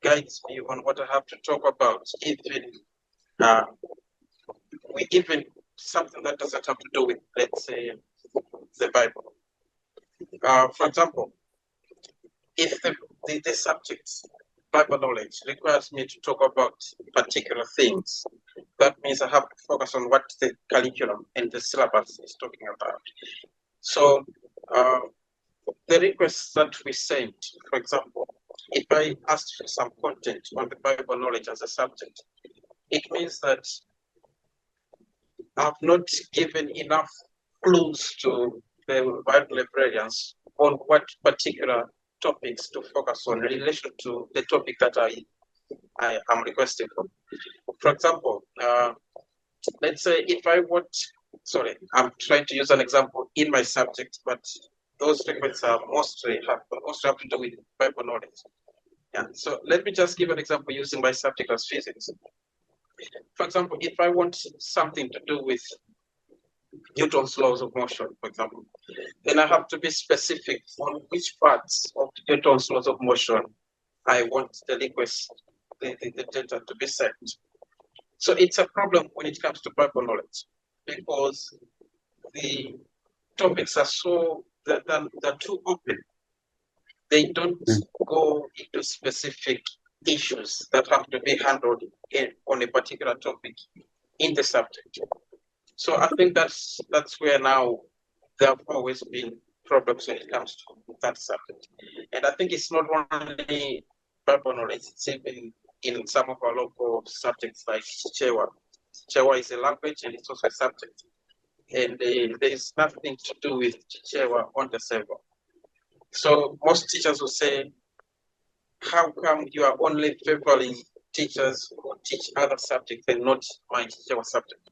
guides me on what I have to talk about, even even something that doesn't have to do with, let's say, the Bible. For example, if the subject Bible knowledge requires me to talk about particular things, that means I have to focus on what the curriculum and the syllabus is talking about. So the requests that we sent, for example, if I asked for some content on the Bible knowledge as a subject, it means that I've not given enough clues to the Bible librarians on what particular topics to focus on in relation to the topic that I am requesting for. For example, let's say if I want, sorry, I'm trying to use an example in my subject, but those requests are mostly have to do with Bible knowledge. Yeah. So let me just give an example using my subject as physics. For example, if I want something to do with Newton's laws of motion, for example, then I have to be specific on which parts of Newton's laws of motion I want the request, the data to be sent. So it's a problem when it comes to Bible knowledge because the topics are they're too open. They don't go into specific issues that have to be handled on a particular topic in the subject. So I think that's where now there have always been problems when it comes to that subject. And I think it's not only Bible knowledge, it's even in some of our local subjects like Chewa. Chewa is a language and it's also a subject. And there is nothing to do with Chewa on the server. So most teachers will say, how come you are only favoring teachers who teach other subjects and not my Chewa subject?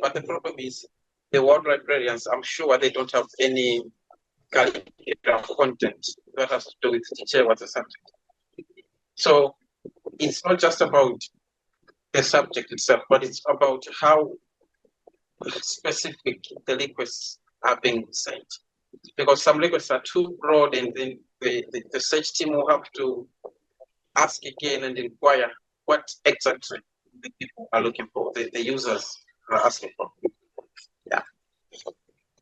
But the problem is the world librarians, I'm sure they don't have any curriculum content that has to do with teacher as a subject. So it's not just about the subject itself, but it's about how specific the requests are being sent. Because some requests are too broad and then the search team will have to ask again and inquire what exactly the people are looking for, the users are asking for. Yeah.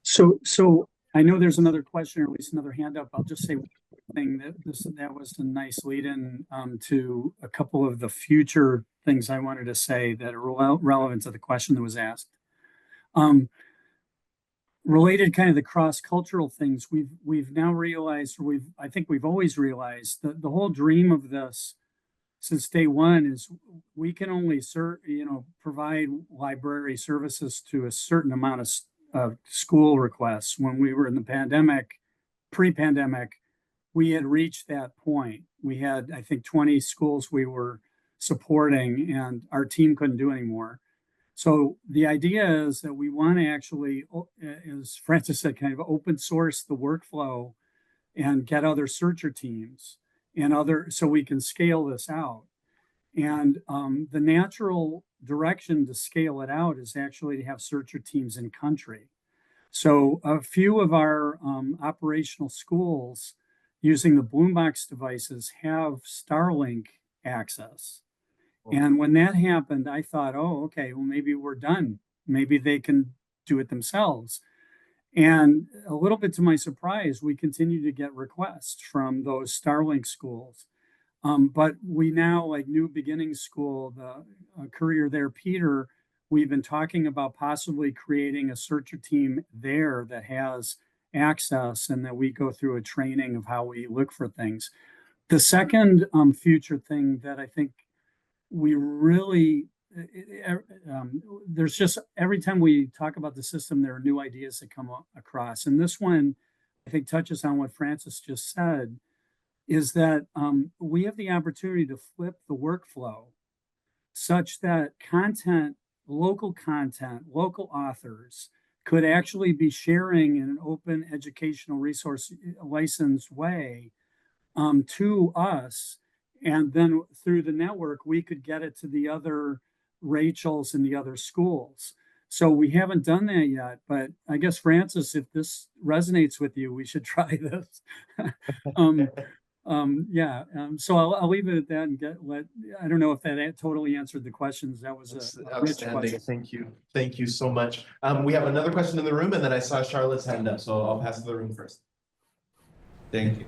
So I know there's another question or at least another hand up. I'll just say one thing that was a nice lead in to a couple of the future things I wanted to say that are relevant to the question that was asked. Related kind of the cross-cultural things, we've now realized, or I think we've always realized that the whole dream of this since day one is we can only provide library services to a certain amount of school requests. When we were in the pandemic, pre-pandemic, we had reached that point. We had, I think, 20 schools we were supporting and our team couldn't do anymore. So the idea is that we want to actually, as Francis said, kind of open source the workflow and get other searcher teams and so we can scale this out. And the natural direction to scale it out is actually to have searcher teams in country. So a few of our operational schools using the Bloombox devices have Starlink access. And when that happened, I thought, oh, okay, well, maybe we're done. Maybe they can do it themselves. And a little bit to my surprise, we continue to get requests from those Starlink schools. But we now, like New Beginnings School, the courier there, Peter, we've been talking about possibly creating a searcher team there that has access and that we go through a training of how we look for things. The second future thing that I think we really, there's just every time we talk about the system, there are new ideas that come across. And this one, I think, touches on what Francis just said, is that we have the opportunity to flip the workflow such that local authors could actually be sharing in an open educational resource licensed way to us and then through the network, we could get it to the other Rachels in the other schools. So we haven't done that yet, but I guess, Francis, if this resonates with you, we should try this. um, so I'll leave it at that and I don't know if that totally answered the questions. That was That's a rich outstanding. question. Thank you so much. We have another question in the room, and then I saw Charlotte's hand up, so I'll pass to the room first. Thank you.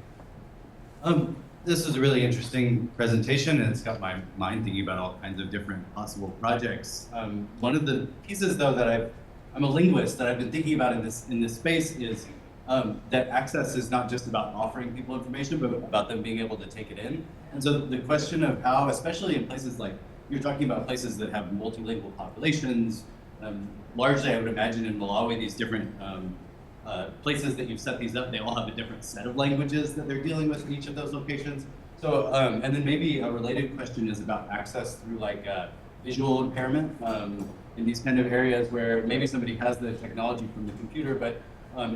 This is a really interesting presentation, and it's got my mind thinking about all kinds of different possible projects. One of the pieces, though, that I'm a linguist, that I've been thinking about in this space is that access is not just about offering people information, but about them being able to take it in. And so the question of how, especially in places like, you're talking about places that have multilingual populations, largely I would imagine in Malawi, these different places that you've set these up, they all have a different set of languages that they're dealing with in each of those locations. So, and then maybe a related question is about access through like visual impairment in these kind of areas where maybe somebody has the technology from the computer, but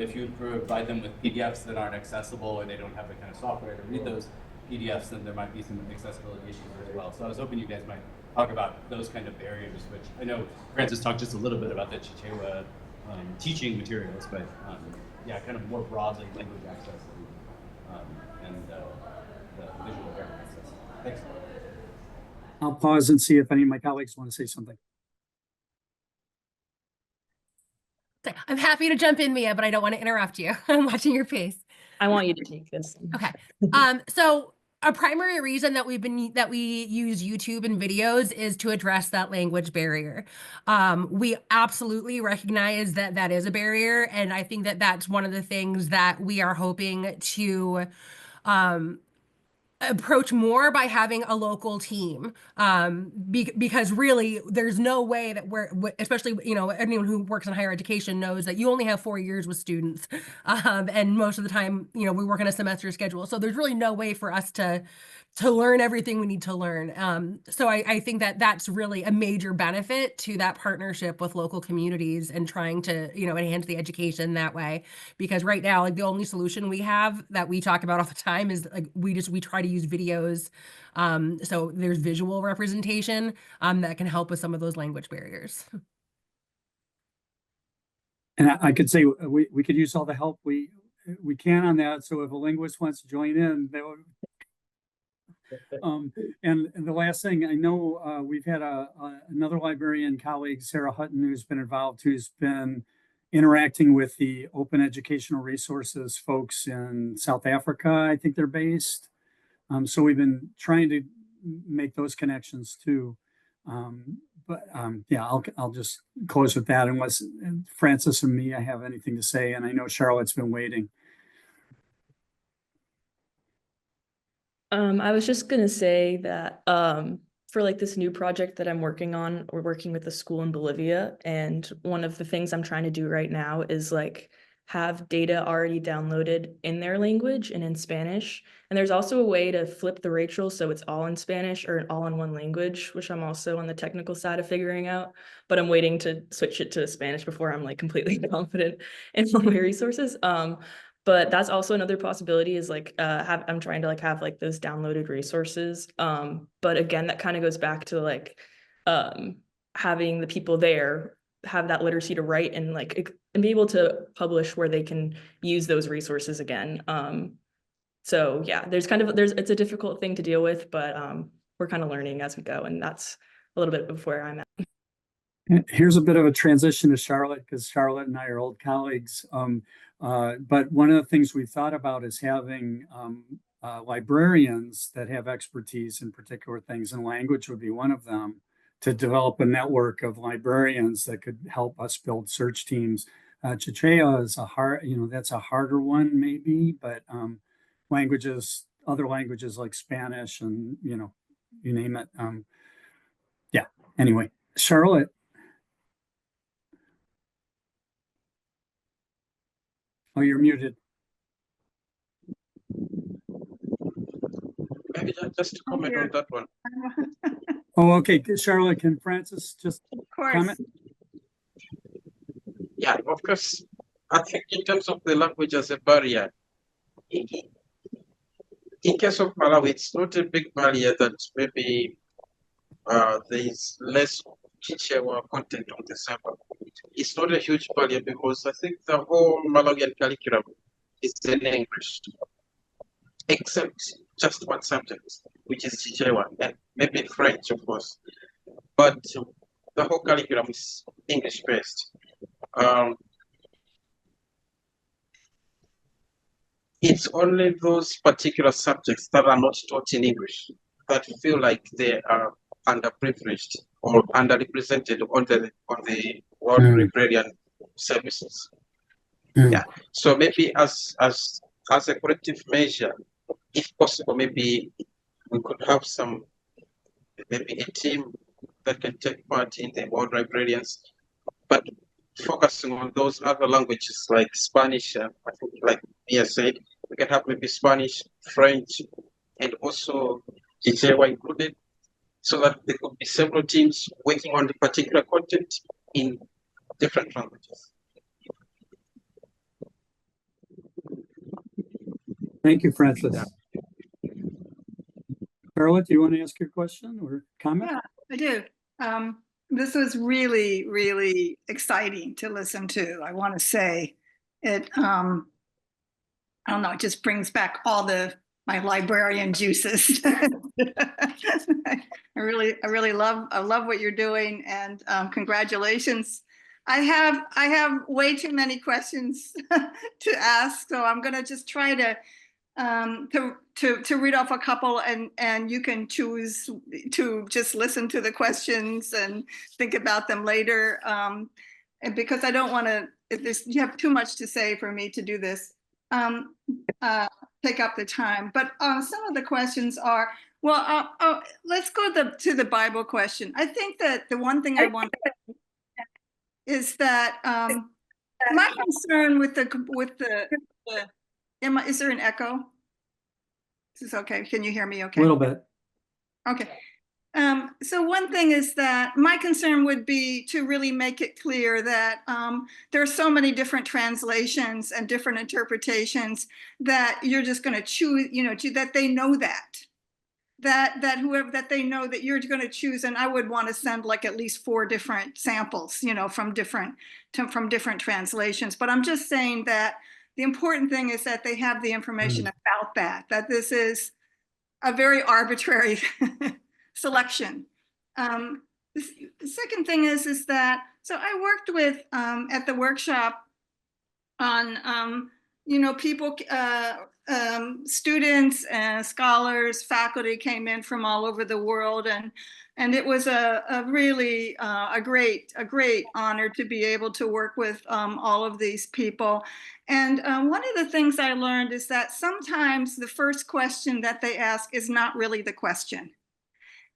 if you provide them with PDFs that aren't accessible or they don't have the kind of software to read those PDFs, then there might be some accessibility issues as well. So I was hoping you guys might talk about those kind of barriers, which I know Francis talked just a little bit about the Chichewa teaching materials, but yeah, kind of more broadly language access and the visual impairment access. Thanks. I'll pause and see if any of my colleagues want to say something. I'm happy to jump in, Mia, but I don't want to interrupt you. I'm watching your face. I want you to take this. Okay. So a primary reason that we use YouTube and videos is to address that language barrier. We absolutely recognize that that is a barrier, and I think that that's one of the things that we are hoping to approach more by having a local team, because really there's no way that especially, you know, anyone who works in higher education knows that you only have 4 years with students, and most of the time, you know, we work on a semester schedule, so there's really no way for us to learn everything we need to learn. So I think that that's really a major benefit to that partnership with local communities and trying to, you know, enhance the education that way. Because right now, like the only solution we have that we talk about all the time is like we try to use videos. So there's visual representation that can help with some of those language barriers. And I could say we could use all the help we can on that. So if a linguist wants to join in, that would. And the last thing, I know we've had another librarian colleague, Sarah Hutton, who's been involved, who's been interacting with the open educational resources folks in South Africa. I think they're based. So we've been trying to make those connections too. Yeah, I'll just close with that unless Francis and Mia have anything to say. And I know Charlotte's been waiting. I was just gonna say that for like this new project that I'm working on, we're working with a school in Bolivia, and one of the things I'm trying to do right now is like have data already downloaded in their language and in Spanish. And there's also a way to flip the Rachel so it's all in Spanish or all in one language, which I'm also on the technical side of figuring out. But I'm waiting to switch it to Spanish before I'm like completely confident in all my resources. But that's also another possibility is like I'm trying to like have like those downloaded resources. But again, that kind of goes back to like having the people there have that literacy to write and like and be able to publish where they can use those resources again. So yeah, it's a difficult thing to deal with, but we're kind of learning as we go, and that's a little bit of where I'm at. Here's a bit of a transition to Charlotte, because Charlotte and I are old colleagues. But one of the things we thought about is having librarians that have expertise in particular things, and language would be one of them, to develop a network of librarians that could help us build search teams. Chichewa is that's a harder one maybe, but other languages like Spanish and, you name it. Yeah, anyway, Charlotte. Oh, you're muted. Maybe just to comment on that one. Oh, okay. Charlotte, can Francis just comment? Yeah, of course. I think in terms of the language as a barrier, in case of Malawi, it's not a big barrier that maybe there is less Chichewa content on the server. It's not a huge barrier because I think the whole Malawian curriculum is in English, except just one subject, which is Chichewa, and maybe French, of course. But the whole curriculum is English based. It's only those particular subjects that are not taught in English that feel like they are underprivileged or underrepresented on the World Librarian Services. Yeah. So maybe as a collective measure, if possible, maybe we could have maybe a team that can take part in the World Librarians, but focusing on those other languages like Spanish, I think like Mia said, we can have maybe Spanish, French, and also Chichewa included, so that there could be several teams working on the particular content in different languages. Thank you, Francis. Carla, do you want to ask your question or comment? Yeah, I do. This was really, really exciting to listen to. I want to say it, I don't know, it just brings back all my librarian juices. I really love what you're doing, and congratulations. I have way too many questions to ask, so I'm gonna just try to read off a couple, and you can choose to just listen to the questions and think about them later. And because I don't want to, you have too much to say for me to do this, take up the time. But some of the questions are, well, let's go to the Bible question. I think that the one thing I want is that my concern with is there an echo? This is okay. Can you hear me okay? A little bit. Okay. So one thing is that my concern would be to really make it clear that there are so many different translations and different interpretations that you're just going to choose, that they know that whoever that they know that you're going to choose, and I would want to send like at least 4 different samples, from different translations. But I'm just saying that the important thing is that they have the information about that this is a very arbitrary selection. The second thing is that, so I worked with, at the workshop on, people, students and scholars, faculty came in from all over the world, and it was a really a great honor to be able to work with all of these people. And one of the things I learned is that sometimes the first question that they ask is not really the question.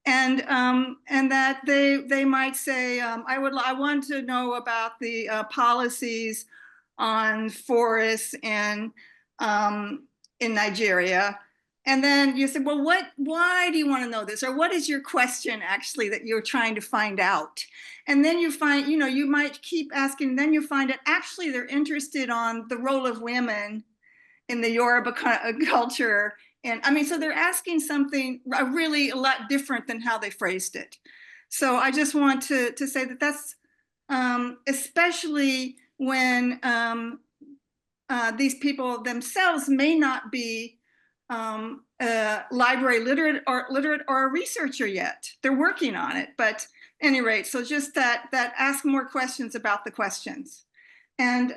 And that they might say, I want to know about the policies on forests and in Nigeria. And then you say, well, why do you want to know this? Or what is your question actually that you're trying to find out? And then you find, you might keep asking, and then you find that actually they're interested on the role of women in the Yoruba culture. And I mean, so they're asking something really a lot different than how they phrased it. So I just want to say that that's especially when these people themselves may not be library literate or a researcher yet. They're working on it, but at any rate, so just that ask more questions about the questions. And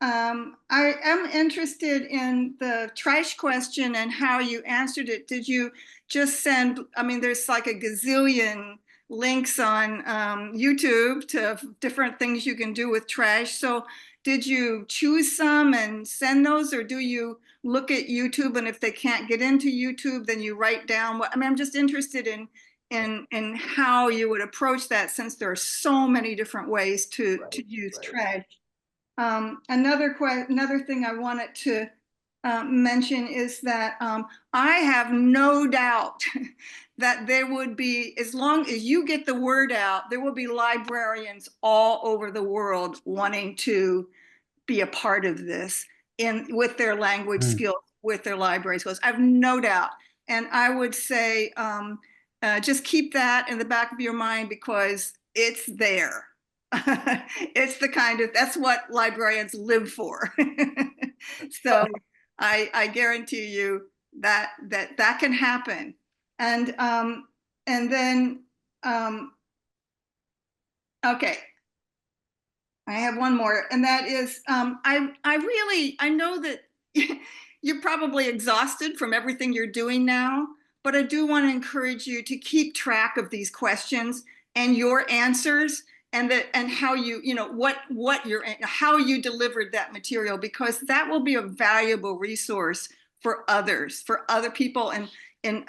I am interested in the trash question and how you answered it. Did you just send, I mean, there's like a gazillion links on YouTube to different things you can do with trash. So did you choose some and send those, or do you look at YouTube, and if they can't get into YouTube, then you write down what, I mean, I'm just interested in how you would approach that, since there are so many different ways to use trash. Another thing I wanted to mention is that I have no doubt that there would be, as long as you get the word out, there will be librarians all over the world wanting to be a part of this with their language skills with their library skills. I have no doubt. And I would say just keep that in the back of your mind because it's there. It's the kind of, that's what librarians live for. So I guarantee you that can happen. And then, okay. I have one more, and that is, I know that you're probably exhausted from everything you're doing now, but I do want to encourage you to keep track of these questions and your answers and how how you delivered that material, because that will be a valuable resource for others, for other people in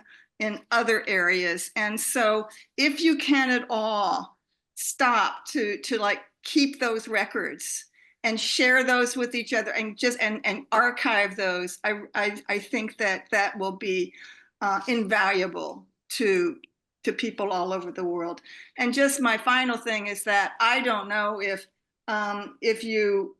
other areas. And so if you can at all stop to like keep those records and share those with each other and just and archive those, I think that will be invaluable to people all over the world. And just my final thing is that I don't know if you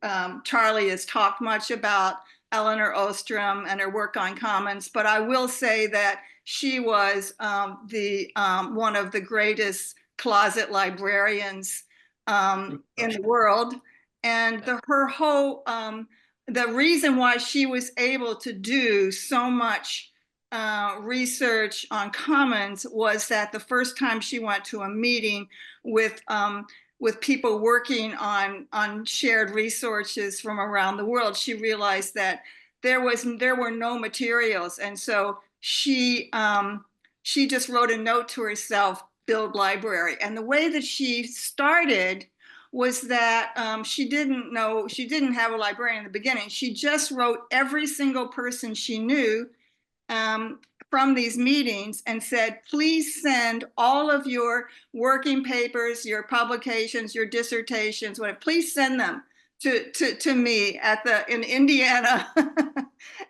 Charlie has talked much about Eleanor Ostrom and her work on Commons, but I will say that she was one of the greatest closet librarians in the world, and her whole the reason why she was able to do so much research on Commons was that the first time she went to a meeting with people working on shared resources from around the world, she realized that there were no materials, and so she just wrote a note to herself, build library. And the way that she started was that she didn't have a librarian in the beginning. She just wrote every single person she knew from these meetings and said, please send all of your working papers, your publications, your dissertations, whatever, please send them to me in Indiana.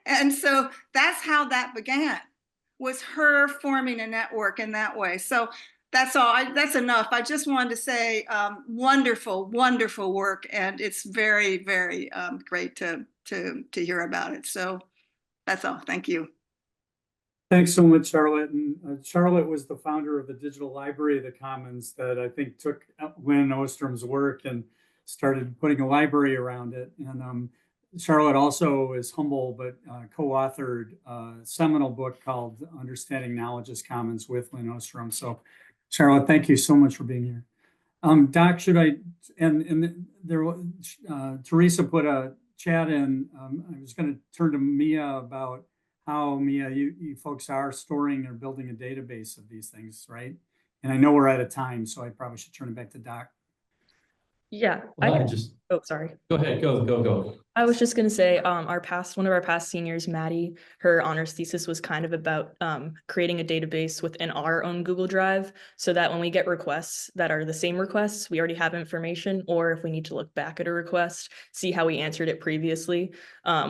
And so that's how that began, was her forming a network in that way. So that's all. That's enough. I just wanted to say wonderful, wonderful work, and it's very, very great to hear about it. So that's all. Thank you. Thanks so much, Charlotte. And Charlotte was the founder of the Digital Library of the Commons that I think took Lynn Ostrom's work and started putting a library around it. And Charlotte also is humble, but co-authored a seminal book called Understanding Knowledge as Commons with Lynn Ostrom. So Charlotte, thank you so much for being here. Doc, should I, and there, Teresa put a chat in. I was going to turn to Mia about how, Mia, you folks are storing or building a database of these things, right? And I know we're out of time, so I probably should turn it back to Doc. Yeah, Well, oh, sorry. Go ahead, go. I was just going to say, one of our past seniors, Maddie, her honors thesis was kind of about creating a database within our own Google Drive, so that when we get requests that are the same requests, we already have information, or if we need to look back at a request, see how we answered it previously.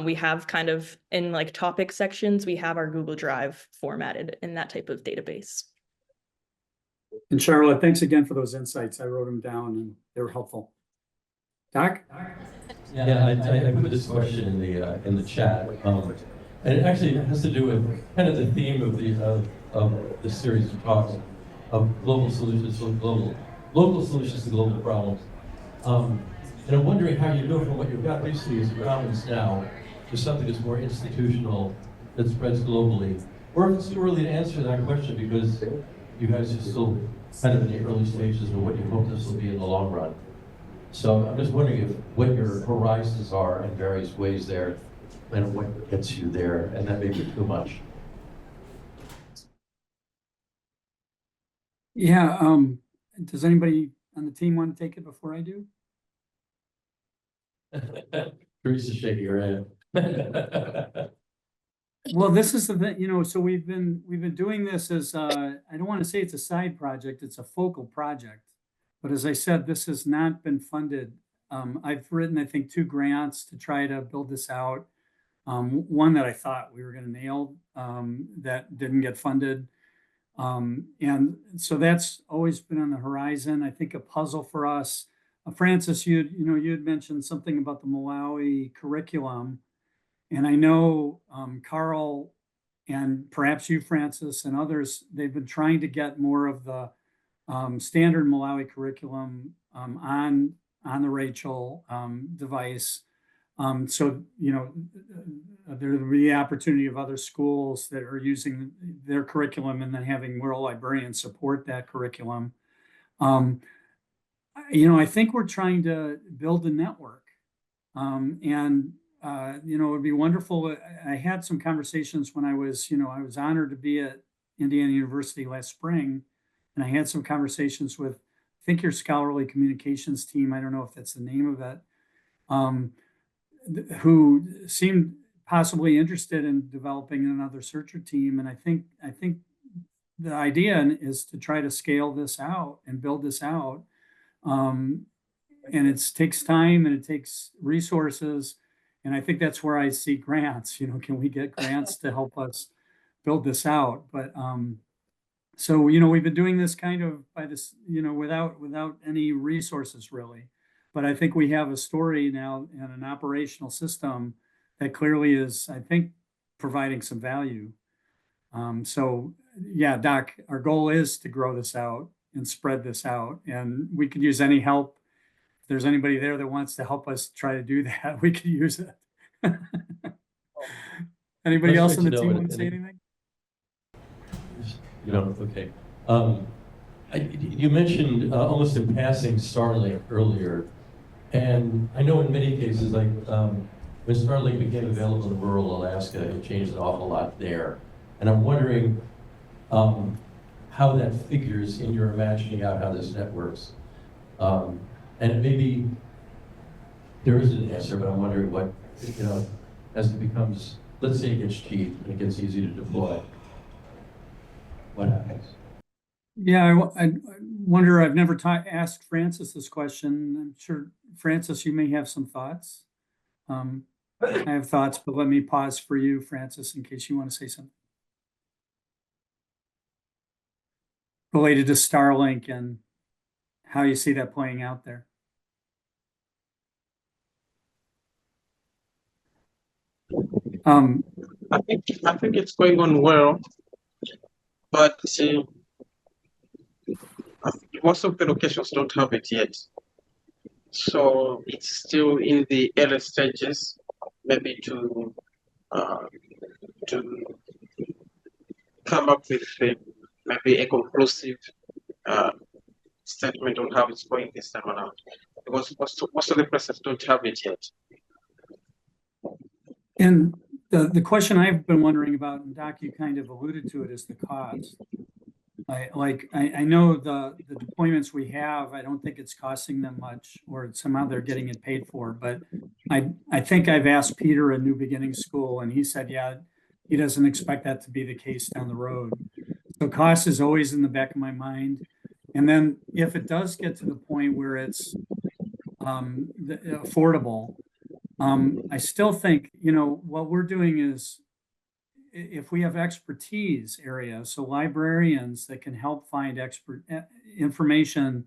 We have kind of in like topic sections, we have our Google Drive formatted in that type of database. And Charlotte, thanks again for those insights. I wrote them down and they were helpful. Doc? Yeah, I put this question in the chat, and it actually has to do with kind of the theme of the series of talks of global solutions to local solutions to global problems. And I'm wondering how you go from what you've got basically as Commons now to something that's more institutional that spreads globally, or if it's too early to answer that question because you guys are still kind of in the early stages of what you hope this will be in the long run. So I'm just wondering what your horizons are in various ways there and what gets you there, and that may be too much. Yeah, does anybody on the team want to take it before I do? Teresa shaking her head. Well, this is the thing, so we've been doing this as I don't want to say it's a side project, it's a focal project. But as I said, this has not been funded. I've written, I think, 2 grants to try to build this out. One that I thought we were going to nail that didn't get funded. And so that's always been on the horizon. I think a puzzle for us. Francis, you had mentioned something about the Malawi curriculum. And I know Carl and perhaps you, Francis, and others, they've been trying to get more of the standard Malawi curriculum on the Rachel device. So, there will be the opportunity of other schools that are using their curriculum and then having World Librarians support that curriculum. I think we're trying to build a network. It would be wonderful. I had some conversations when I was honored to be at Indiana University last spring, and I had some conversations with, I think, your scholarly communications team. I don't know if that's the name of it, who seemed possibly interested in developing another searcher team. And I think the idea is to try to scale this out and build this out. And it takes time and it takes resources. And I think that's where I see grants. Can we get grants to help us build this out? But so we've been doing this kind of by this, without any resources really. But I think we have a story now and an operational system that clearly is, I think, providing some value. So yeah, Doc, our goal is to grow this out and spread this out, and we could use any help. If there's anybody there that wants to help us try to do that, we could use it. Anybody else on the team want to say anything? Okay. You mentioned almost in passing Starlink earlier, and I know in many cases, like when Starlink became available in rural Alaska, it changed an awful lot there. And I'm wondering how that figures in your imagining out how this networks. And maybe there isn't an answer, but I'm wondering what, as it becomes, let's say it gets cheap and it gets easy to deploy, what happens? Yeah, I wonder, I've never asked Francis this question. I'm sure, Francis, you may have some thoughts. I have thoughts, but let me pause for you, Francis, in case you want to say something related to Starlink and how you see that playing out there. I think it's going on well, but most of the locations don't have it yet. So it's still in the early stages, maybe to come up with maybe a conclusive statement on how it's going this time around, because most of the places don't have it yet. And the question I've been wondering about, and Doc, you kind of alluded to it, is the cost. I know the deployments we have, I don't think it's costing them much, or somehow they're getting it paid for. But I think I've asked Peter at New Beginning School, and he said, yeah, he doesn't expect that to be the case down the road. So cost is always in the back of my mind. And then if it does get to the point where it's affordable, I still think, what we're doing is, if we have expertise areas, so librarians that can help find information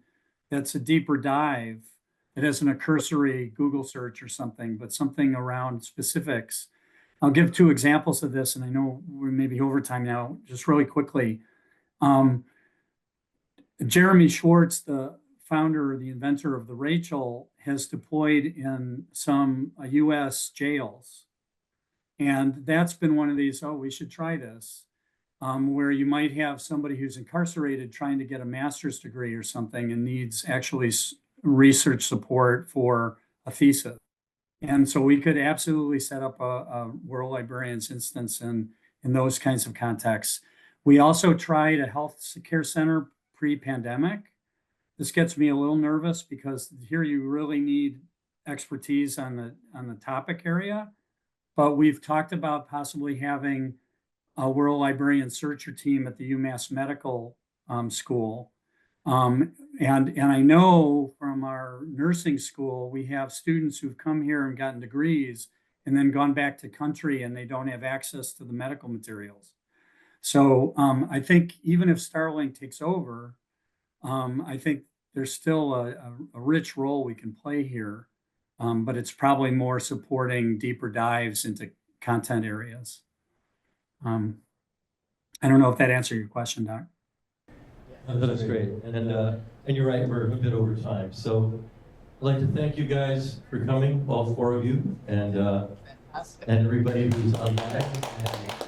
that's a deeper dive, that isn't a cursory Google search or something, but something around specifics. I'll give two examples of this, and I know we're maybe over time now, just really quickly. Jeremy Schwartz, the founder or the inventor of the Rachel, has deployed in some US jails. And that's been one of these, we should try this, where you might have somebody who's incarcerated trying to get a master's degree or something and needs actually research support for a thesis. And so we could absolutely set up a World Librarians instance in those kinds of contexts. We also tried a health care center pre-pandemic. This gets me a little nervous because here you really need expertise on the topic area. But we've talked about possibly having a World Librarian searcher team at the UMass Medical School. And I know from our nursing school, we have students who've come here and gotten degrees and then gone back to country and they don't have access to the medical materials. So I think even if Starlink takes over, I think there's still a rich role we can play here. But it's probably more supporting deeper dives into content areas. I don't know if that answered your question, Doc. That's great. And you're right, we're a bit over time. So I'd like to thank you guys for coming, all four of you, and everybody who's online. And